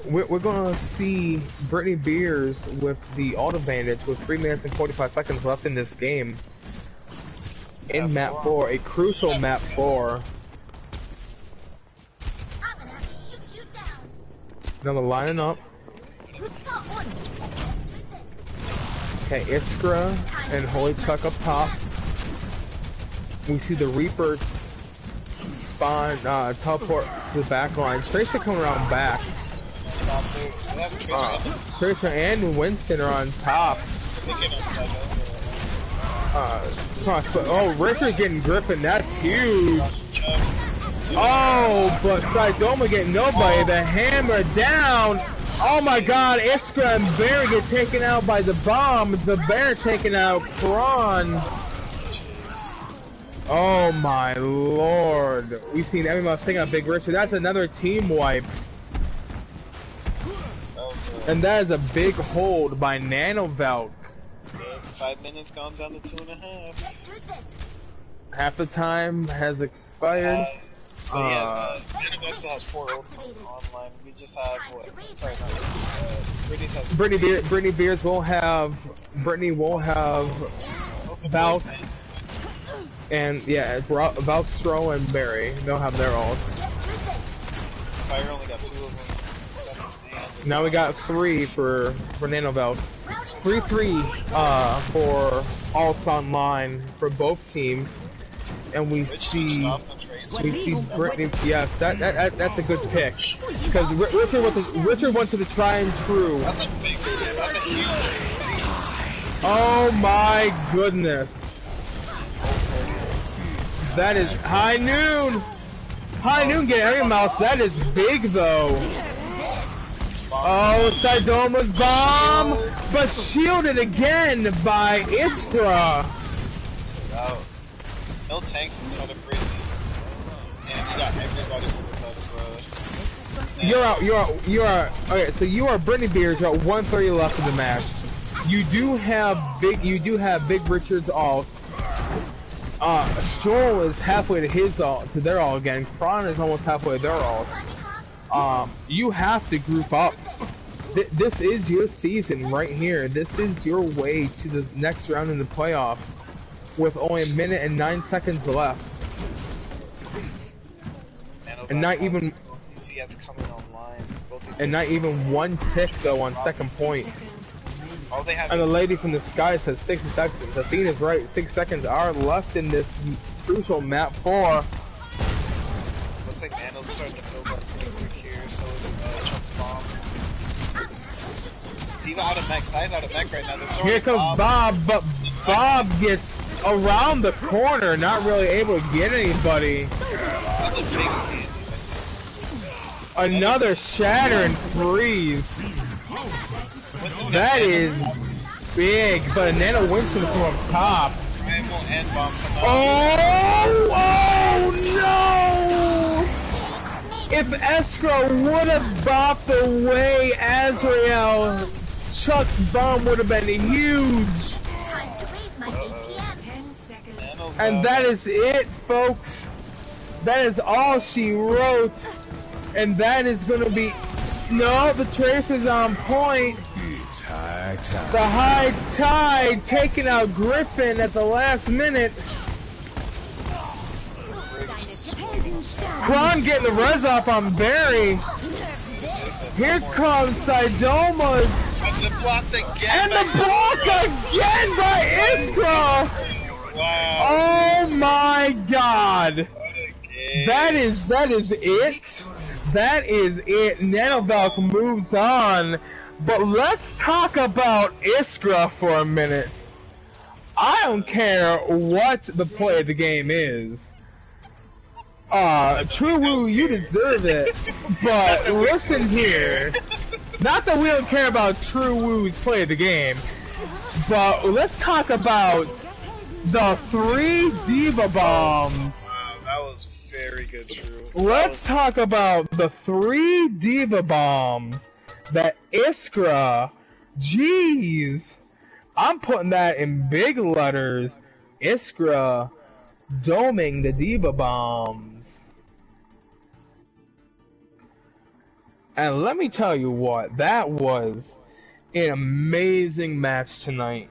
we're gonna see Britney Beers with the ult advantage with 3 minutes and 45 seconds left in this game. In map 4, a crucial map 4. Now they're lining up. Okay, Iskra and Holy Chuck up top. We see the Reaper spawn, teleport to the back line. Tracer coming around back. Tracer and Winston are on top. Oh, Richard getting Griffin, that's huge. Oh, but Saidoma getting nobody. The hammer down. Oh my god, Iskra and Bear get taken out by the bomb. The Bear taking out Kron. Oh my lord. We've seen everyone taking out Big Richard. That's another team wipe. And that is a big hold by Nano Valk. 5 minutes gone down to 2.5. Half the time has expired. Nano Valk still has 4 ults coming online. We just have what? Sorry, not Britney Britney Beers will have Valk. And yeah, Valkstro and Barry, they'll have their ult. Fire only got 2 of them. Now we got 3 for Nano Valk. 3-3 for ults online for both teams. And we see Britney. Yes, that's a good pick because Richard went to the try and true. That's a big freeze. That's a huge freeze. Oh my goodness, that is high noon. High noon get area mouse. That is big though. Oh, Sidoma's bomb, but shielded again by Iskra. No tanks inside of Britney's. And you got everybody from the side of Bro. You're out. Okay, so you are Britney Beers. You're at 130 left in the match. You do have Big Richard's ult. Stroll is halfway to his ult, to their ult again. Kron is almost halfway to their ult. You have to group up. This is your season right here. This is your way to the next round in the playoffs. With only a minute and 9 seconds left, and not even one tick though on second point. And the lady from the sky says 60 seconds. Athena's right. 6 seconds are left in this crucial map 4. Looks like Nano's starting to build up pretty quick here. So is Chuck's bomb. Diva out of mech. Sai's out of mech right now. Here comes Bob, but Bob gets around the corner, not really able to get anybody. That's a big hit. Another shatter and freeze. That is big, but Nano Winston from up top. Oh no! If Escrow would have bopped away Azrael, Chuck's bomb would have been huge. And that is it, folks. That is all she wrote. And that is going to be... No, the Tracer's on point. It's high tide. The high tide taking out Griffin at the last minute. Kron getting the res up on Barry. Here comes Sidoma's. And the block again. And the block again by Iskra. Wow. Oh my god. That is it. That is it. Nanovalk moves on. But let's talk about Iskra for a minute. I don't care what the play of the game is. True Woo, you deserve it. But listen here. Not that we don't care about True Woo's play of the game. But let's talk about the 3 Diva bombs. Wow, that was very good, True. Let's talk about the 3 Diva bombs that Iskra, jeez, I'm putting that in big letters, Iskra doming the Diva bombs. And let me tell you what, that was an amazing match tonight.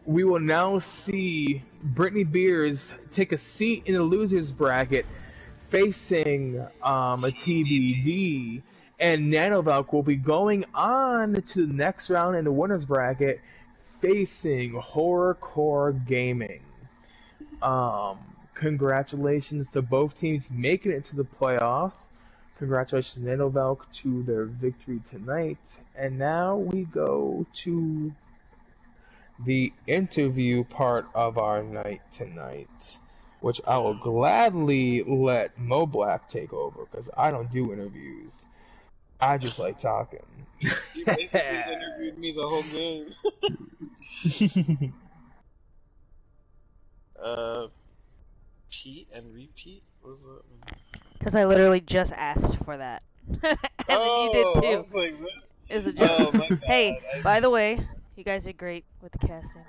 We will now see Britney Beers take a seat in the losers bracket facing a TBD, and Nanovalk will be going on to the next round in the winners bracket facing Horrorcore Gaming. Congratulations to both teams making it to the playoffs. Congratulations Nanovalk to their victory tonight. And now we go to the interview part of our night tonight, which I will gladly let Mo Black take over because I don't do interviews. I just like talking. You basically interviewed me the whole game. Pete and repeat? What does that mean? Because I literally just asked for that. And then you did too. I was like, It's a joke. oh, my bad. Hey, by the way, you guys did great with the casting.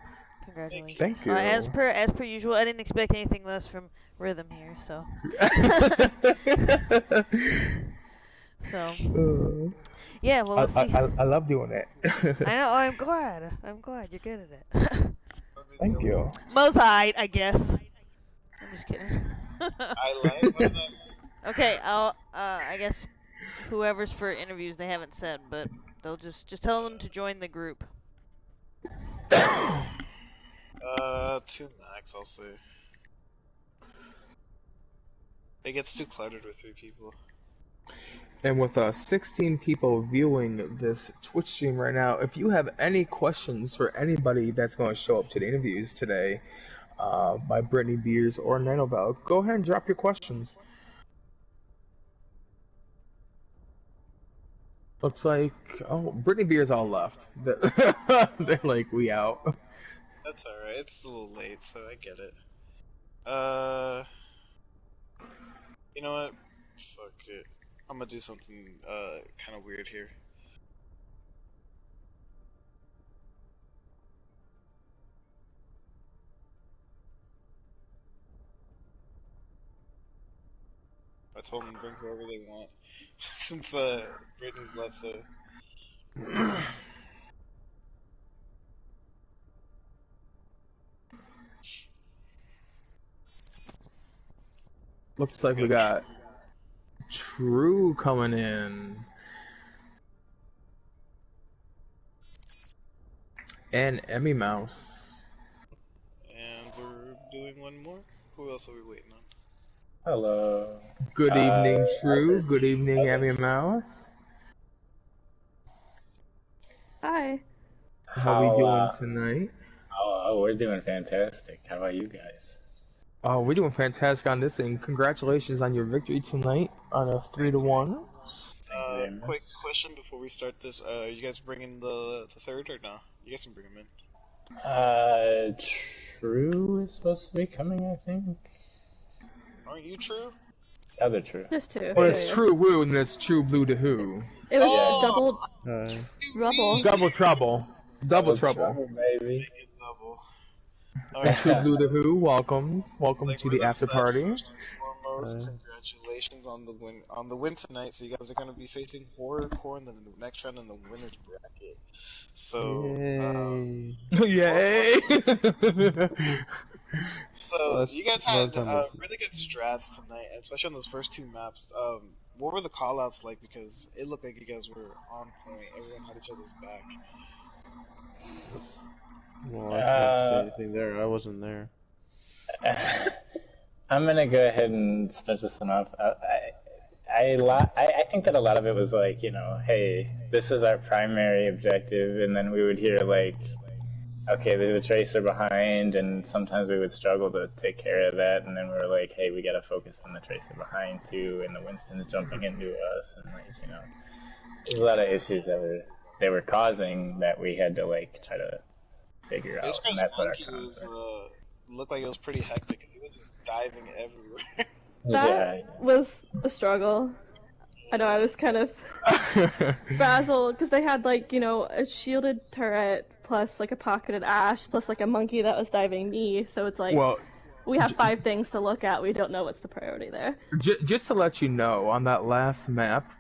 Congratulations. Thank you. As per usual, I didn't expect anything less from Rhythm here, so. So. Yeah, well, let's see. I love doing it. I know. I'm glad. I'm glad you're good at it. Thank you. Mo's hide, I guess. I'm just kidding. I lied. Why not? Okay, I guess whoever's for interviews they haven't said, but they'll just tell them to join the group. 2 max, I'll say. It gets too cluttered with 3 people. And with 16 people viewing this Twitch stream right now, if you have any questions for anybody that's going to show up to the interviews today by Britney Beers or Nano Valk, go ahead and drop your questions. Looks like, oh, Britney Beers all left. They're like, we out. That's alright, it's a little late, so I get it. You know what? Fuck it. I'm gonna do something kind of weird here. I told them to bring whoever they want since Britney's left, so Looks like we got True coming in. And Emmy Mouse. and we're doing one more. Who else are we waiting on? Hello. Good evening, True. Good evening, Emmy Mouse. Hi. How we doing tonight? Oh, we're doing fantastic. How about you guys? Oh, we're doing fantastic on this, and congratulations on your victory tonight on a 3-1. Thank you very much. Quick question before we start this. Are you guys bringing the third or no? You guys can bring him in. True is supposed to be coming, I think. Aren't you True? Other True. There's 2. Well, it's True Woo and it's True Blue to Who. It was Oh! double. Double trouble. Double trouble. Baby. Make it double. And Alright, True Blue to Who, welcome. Welcome like to with the after said, party. First and foremost, congratulations on the win tonight. So you guys are gonna be facing Horrorcore in the next round in the winners bracket. So Yay! so you guys had really good strats tonight, especially on those first 2 maps. What were the callouts like? Because it looked like you guys were on point. Everyone had each other's back. Well, I can't say anything there. I wasn't there. I'm gonna go ahead and start this one off. I think that a lot of it was like, you know, hey, this is our primary objective, and then we would hear like, okay, there's a tracer behind, and sometimes we would struggle to take care of that, and then we were like, hey, we gotta focus on the tracer behind too, and the Winston's jumping into us, and like, you know, there's a lot of issues that they were causing that we had to like try to figure out. This And guy's that's what our monkey was looked like it was pretty hectic because he was just diving everywhere. That was a struggle. I know, I was kind of frazzled because they had like, you know, a shielded turret plus like a pocketed Ash plus like a monkey that was diving me, so it's like, Well, we have 5 things to look at, we don't know what's the priority there. just to let you know, on that last map,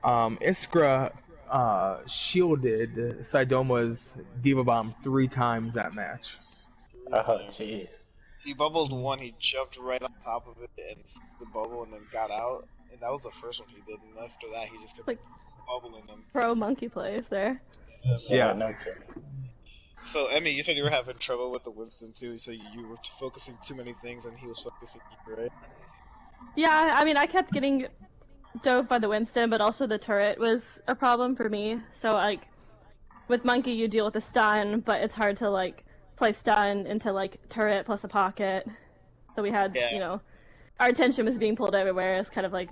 Iskra shielded Sidoma's Diva Bomb 3 times that match. Oh, jeez. He bubbled one, he jumped right on top of it and the bubble and then got out. And that was the first one he did, and after that he just kept Like- bubbling them. Pro monkey plays there. Yeah. No kidding. So, Emmy, you said you were having trouble with the Winston too, so you were focusing too many things and he was focusing you, right? Yeah, I mean, I kept getting dove by the Winston, but also the turret was a problem for me. So, like, with Monkey, you deal with the stun, but it's hard to, like, play stun into, like, turret plus a pocket. So we had, Yeah. you know, our attention was being pulled everywhere. It's kind of like,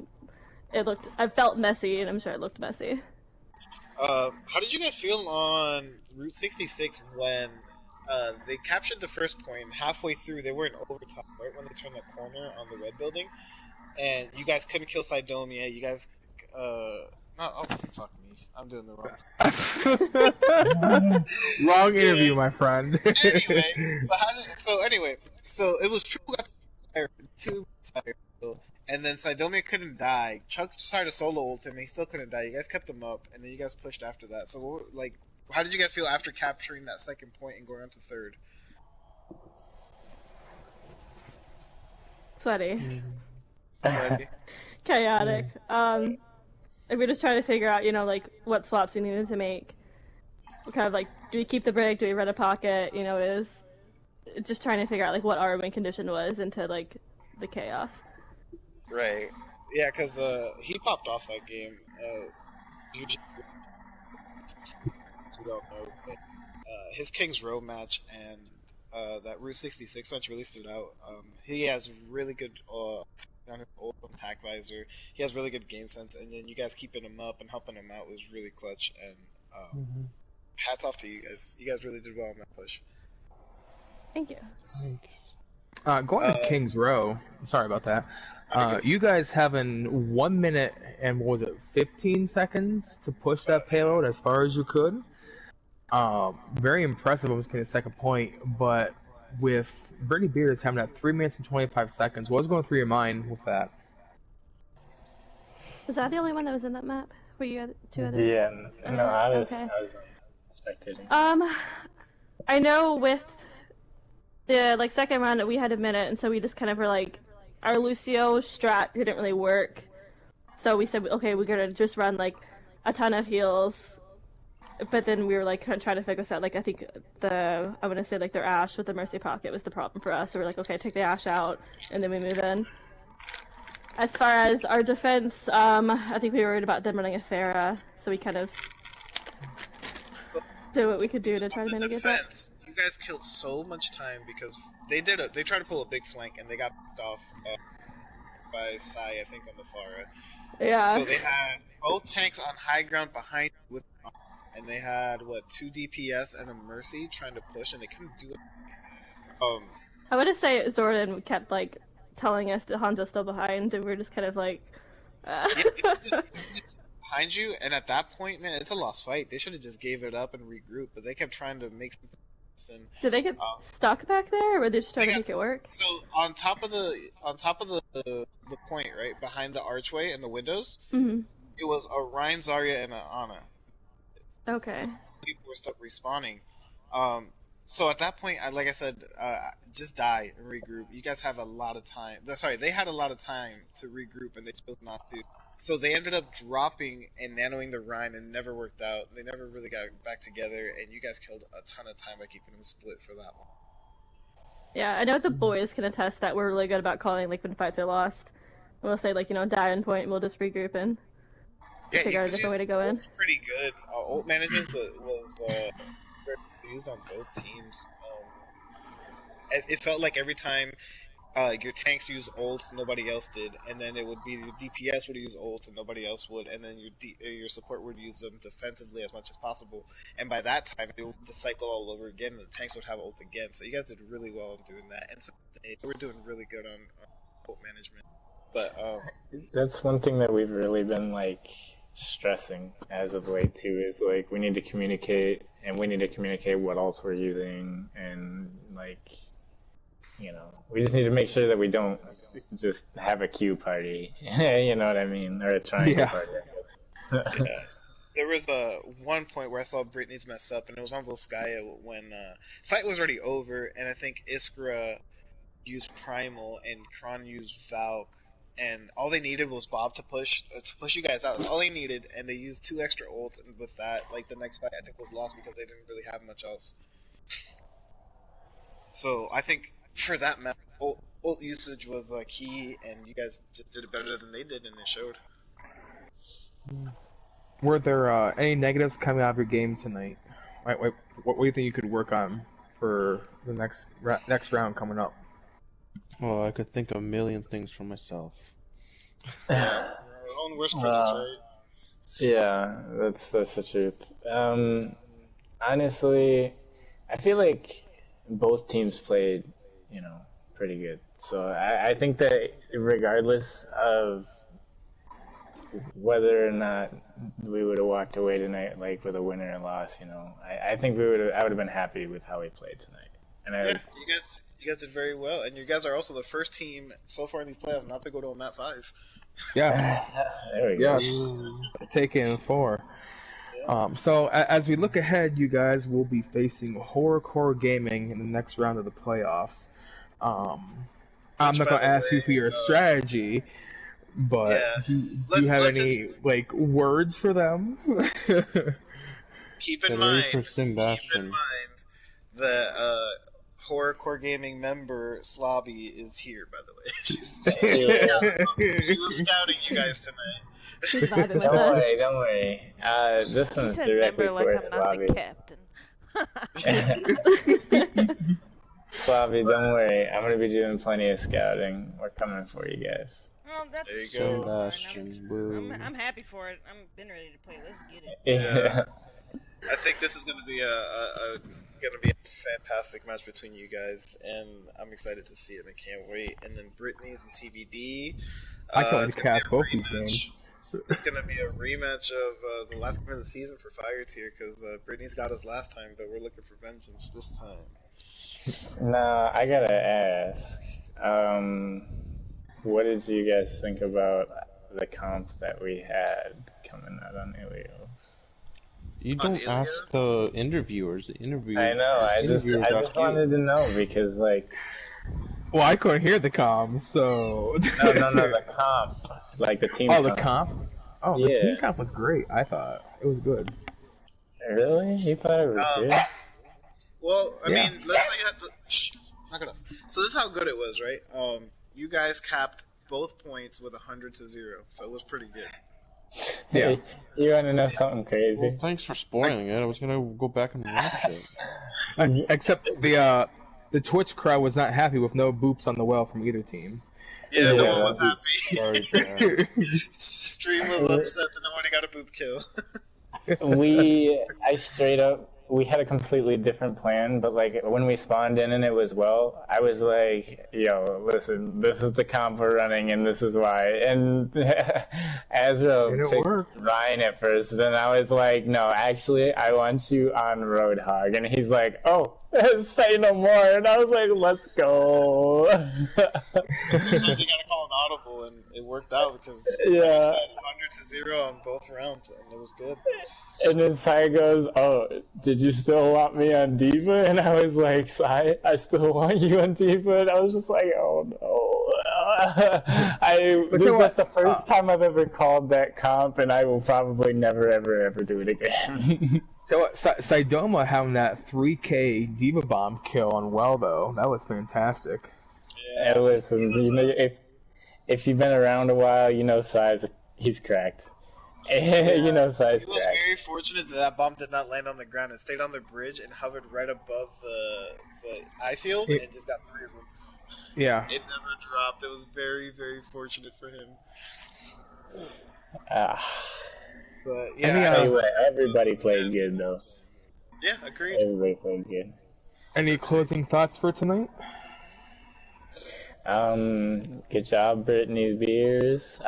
I felt messy, and I'm sure it looked messy. How did you guys feel on Route 66 when they captured the first point and halfway through they were in overtime, right when they turned the corner on the red building, and you guys couldn't kill Sidomia, you guys, oh, fuck me, I'm doing the wrong Wrong interview, my friend. Anyway, so it was true two tired, and then Sidomia couldn't die. Chuck tried to solo ult him, and he still couldn't die. You guys kept him up, and then you guys pushed after that. So, like, how did you guys feel after capturing that second point and going on to third? Sweaty. Already. Chaotic. And we're just trying to figure out, like, what swaps we needed to make. We're kind of like, do we keep the break? Do we run a pocket? Is just trying to figure out, like, what our win condition was into, like, the chaos. Right. Yeah, because he popped off that game. You don't know, but his King's Row match and that Route 66 match really stood out. He has really good on his old attack visor. He has really good game sense, and then you guys keeping him up and helping him out was really clutch. And hats off to you guys. You guys really did well on that push. Thank you. Going to King's Row. Sorry about that. You guys having 1 minute and what was it, 15 seconds to push that payload as far as you could. Very impressive. I was getting a second point, but with Britney Beers having that 3 minutes and 25 seconds, what was going through your mind with that? Was that the only one that was in that map? Were you had two other? Yeah, no, I was spectating. I know with the second round we had a minute, and so we just kind of were like, our Lucio strat didn't really work, so we said, okay, we're gonna just run like a ton of heals. But then we were like trying to figure this out. Like I think I'm gonna say like their Ashe with the Mercy Pocket was the problem for us. So we're like, okay, take the Ashe out, and then we move in. As far as our defense, I think we were worried about them running a Pharah, so we kind of did what we could do to try to mitigate that. You guys killed so much time because they tried to pull a big flank and they got picked off by Sai, I think, on the Pharah. Yeah. So they had both tanks on high ground behind with. And they had, 2 DPS and a Mercy trying to push, and they couldn't do it. I would just say Zordon kept, like, telling us that Hanzo's still behind, and we were just kind of like... Yeah, just behind you, and at that point, man, it's a lost fight. They should have just gave it up and regrouped, but they kept trying to make something. Did they get stuck back there, or were they just trying to make it work? So, on top of the point, right, behind the archway and the windows, it was a Rein, Zarya, and an Ana. Okay. People were stuck respawning. So at that point, like I said, just die and regroup. You guys have a lot of time. Sorry, they had a lot of time to regroup, and they chose not to. So they ended up dropping and nanoing the Rhine, and never worked out. They never really got back together, and you guys killed a ton of time by keeping them split for that one. Yeah, I know the boys can attest that we're really good about calling like when fights are lost. We'll say like die in point, and we'll just regroup and figure out a different way to go in. It's pretty good. Ult management was used on both teams. It felt like every time your tanks used ults, nobody else did, and then it would be your DPS would use ults and nobody else would, and then your support would use them defensively as much as possible. And by that time, it would just cycle all over again, and the tanks would have ult again. So you guys did really well in doing that, and so they were doing really good on ult management. But that's one thing that we've really been like stressing as of late too, is like we need to communicate, and we need to communicate what else we're using, and like we just need to make sure that we don't just have a queue party. You know what I mean? Or a triangle party, I guess. Yeah. There was one point where I saw Britney's mess up, and it was on Volskaya when fight was already over, and I think Iskra used Primal and Kron used Valk, and all they needed was Bob to push you guys out. That's all they needed, and they used 2 extra ults, and with that, like the next fight I think was lost because they didn't really have much else. So I think for that map, ult usage was key, and you guys just did it better than they did, and it showed. Were there any negatives coming out of your game tonight? What do you think you could work on for the next round coming up? Well, I could think of a million things for myself. Our own worst critics, right? Yeah, that's the truth. Honestly, I feel like both teams played, pretty good. So I think that regardless of whether or not we would have walked away tonight like with a win or a loss, I think I would have been happy with how we played tonight. And you guys did very well, and you guys are also the first team so far in these playoffs not to go to a map 5. Yeah. There we go. Taking 4. So as we look ahead, you guys will be facing Horrorcore Gaming in the next round of the playoffs. I'm which, not by gonna the ask you way, for your strategy, but yeah. do you have Let's just any like words for them? keep in Get ready for mind Sin Bastion. that horrorcore gaming member Slobby is here. By the way, she was scouting you guys tonight. She's vibing with Don't us. worry, don't worry. This You one's said directly member like for I'm not the Slavi. captain. Slavi, don't worry. I'm gonna be doing plenty of scouting. We're coming for you guys. Well, that's There you Sin go. Bastion. Woo. I'm happy for it. I'm been ready to play. Let's get it. Yeah. I think this is going to be a fantastic match between you guys, and I'm excited to see it. I can't wait. And then Britney's and TBD. I can't wait it's to gonna be cast a both these rematch. games. It's going to be a rematch of the last game of the season for Fire Tier, because Britney's got us last time, but we're looking for vengeance this time. Now, I gotta ask. What did you guys think about the comp that we had coming out on Ilios? You On don't ask Ilios? the interviewers. The interviewers. I know. I interviewers just ask you. wanted to know because, like, Well, I couldn't hear the comms, so. no, the comp, like the team. Oh, the comp. Oh, the Yeah. team comp was great. I thought it was good. Really? You thought it was good? Well, I Yeah. mean, let's say you had to. Shh, knock it off. So this is how good it was, right? You guys capped both points with 100-0, so it was pretty good. Yeah. Hey, you want to know something Well, crazy? thanks for spoiling it. I was gonna go back and watch it. Except the Twitch crowd was not happy with no boops on the well from either team. Yeah, Yeah, no one was that's happy. Very bad. Stream was upset that nobody got a boop kill. We had a completely different plan, but like when we spawned in and it was well, I was like, yo, listen, this is the comp we're running and this is why. And Azra And it picked worked. Ryan at first, and I was like, no, actually, I want you on Roadhog. And he's like, oh, say no more. And I was like, let's go. Sometimes you gotta call an audible, and it worked out because like Yeah. you said, 100-0 on both rounds, and it was good. And then Sai goes, oh, did you still want me on Diva? And I was like, Sai, I still want you on Diva. And I was just like, oh no. That's the first time I've ever called that comp, and I will probably never, ever, ever do it again. So Sidoma having that 3K Diva Bomb kill on well though, that was fantastic. Yeah. And listen, you know, if you've been around a while, you know Sai's, he's cracked. You know Sai's He was cracked. very fortunate that bomb did not land on the ground. It stayed on the bridge and hovered right above the eye field and just got 3 of them. Yeah. It never dropped. It was very, very fortunate for him. Ah. But yeah, Any, I was Anyway, like, everybody those played nasty good though. moves. Yeah, agreed. Everybody played good. Any closing thoughts for tonight? Good job, Britney's beers.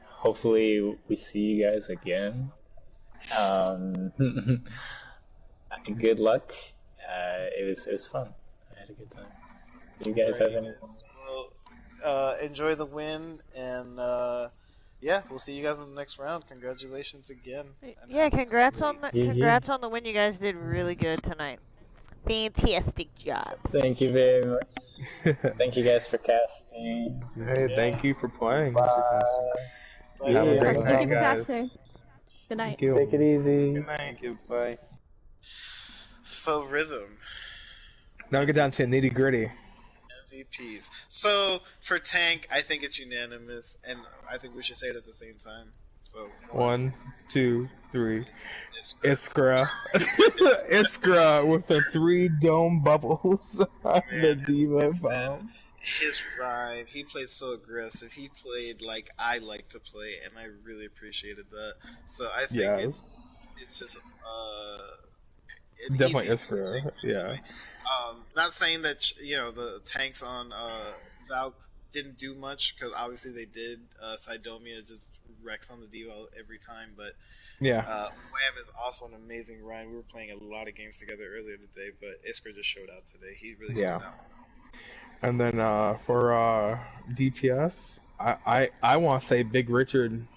Hopefully we see you guys again. Good luck. It was fun. I had a good time. You guys have any? Well, enjoy the win, and yeah, we'll see you guys in the next round. Congratulations again. Yeah, congrats on the Yeah. congrats on the win. You guys did really good tonight. Fantastic job. Thank you very much. Thank you guys for casting. Hey, thank you for playing. Bye. Bye. Have a Yeah. great Thank night, you for guys. casting. Good night. Thank you. Take it easy. Good night. Goodbye. So Rhythm Now we get down to nitty gritty. MVPs. So for Tank, I think it's unanimous, and I think we should say it at the same time. So 1, 2, 3. Iskra. Iskra. Iskra with the 3 dome bubbles on the Man, Diva it's bomb. His ride, he played so aggressive. He played like I like to play, and I really appreciated that. So I think Yes. it's just Definitely easy Iskra, take, yeah. ultimately. Not saying that the tanks on Valk didn't do much, because obviously they did. Sidomia just wrecks on the Diva every time, but Yeah. Wham is also an amazing ride. We were playing a lot of games together earlier today, but Iskra just showed out today. He really stood Yeah. out. And then for DPS, I want to say Big Richard.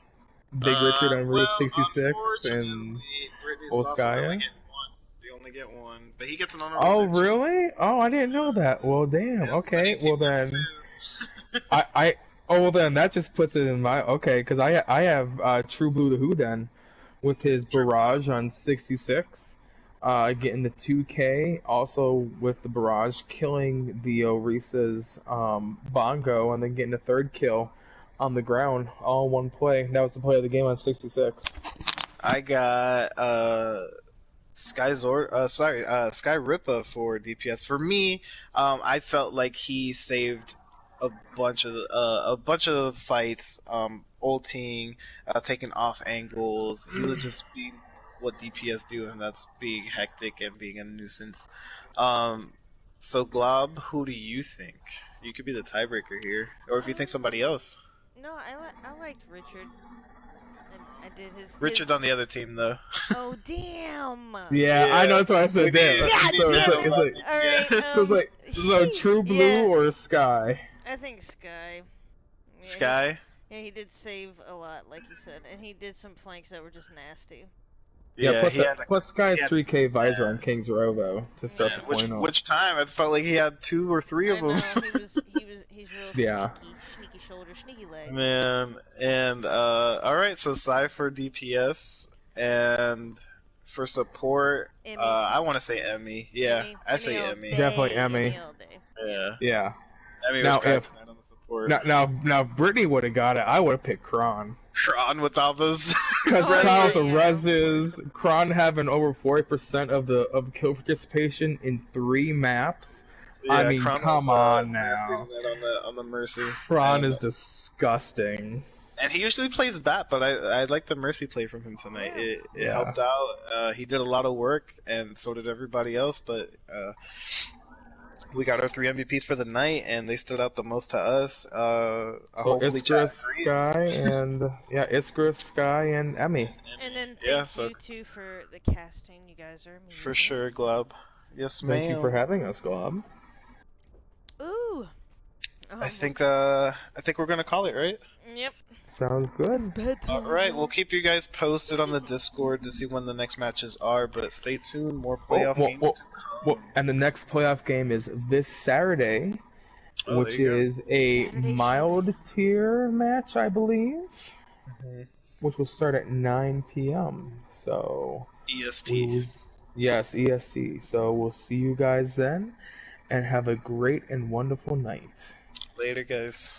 Big Richard on Route 66 and Brittany's Volskaya? They only get one, but he gets an honorable Oh, mention. really? Oh, I didn't know that. Well, damn. Yeah, Okay. winning team Well, gets then. 2. Oh, well then that just puts it in my okay, because I have True Blue the Who then with his barrage on 66, getting the 2K, also with the barrage killing the Orisa's bongo, and then getting the third kill on the ground, all in one play. That was the play of the game on 66. I got Sky Ripa for DPS. For me, I felt like he saved a bunch of fights, ulting, taking off angles. He was just being what DPS do, and that's being hectic and being a nuisance. So Glob, who do you think? You could be the tiebreaker here, or if you think somebody else. No, I liked Richard. I did his. Richard's on the other team though. Oh damn! Yeah, I know, that's why I said damn. God So damn it's like, Alright, so it's like, so True Blue yeah. or Sky? I think Sky. Yeah, Sky? He did save a lot, like you said, and he did some flanks that were just nasty. Yeah, Yeah, plus Sky's 3K visor on King's Row though to start the point off. Which time? I felt like he had 2 or 3 of them. He's real Yeah. sneaky shoulder, sneaky leg. Man, and alright, so Psy for DPS, and for support, Emmy. I want to say Emmy. Yeah, I say all Emmy. day, Definitely Emmy. all day. Yeah. Yeah. Emmy Now, was cracked if- tonight on the support. Now, Britney would have got it. I would have picked Kron. Kron with all those. Because Oh, Kron with the yeah. reses, Kron having over 40% of the kill participation in 3 maps. I mean, Kron come was, on nasty now. on the Mercy. Kron And, is disgusting. And he usually plays bat, but I like the Mercy play from him tonight. Yeah. It helped out. He did a lot of work, and so did everybody else. But we got our 3 MVPs for the night, and they stood out the most to us. So Hopefully chat Iskra, agrees. Sky, and Iskra, Sky, and Emmy. And then thank Yeah, so- you two for the casting. You guys are amazing. For sure, Glob. Yes, ma'am. Thank you for having us, Glob. Ooh. I think we're gonna call it, right? Yep. Sounds good. Bedtime. Alright, we'll keep you guys posted on the Discord to see when the next matches are, but stay tuned, more playoff games to come. And the next playoff game is this Saturday, Oh, which there you go. is a Saturday mild tier match, I believe, Mhm. which will start at 9 p.m. So, EST. yes, EST. So we'll see you guys then, and have a great and wonderful night. Later, guys.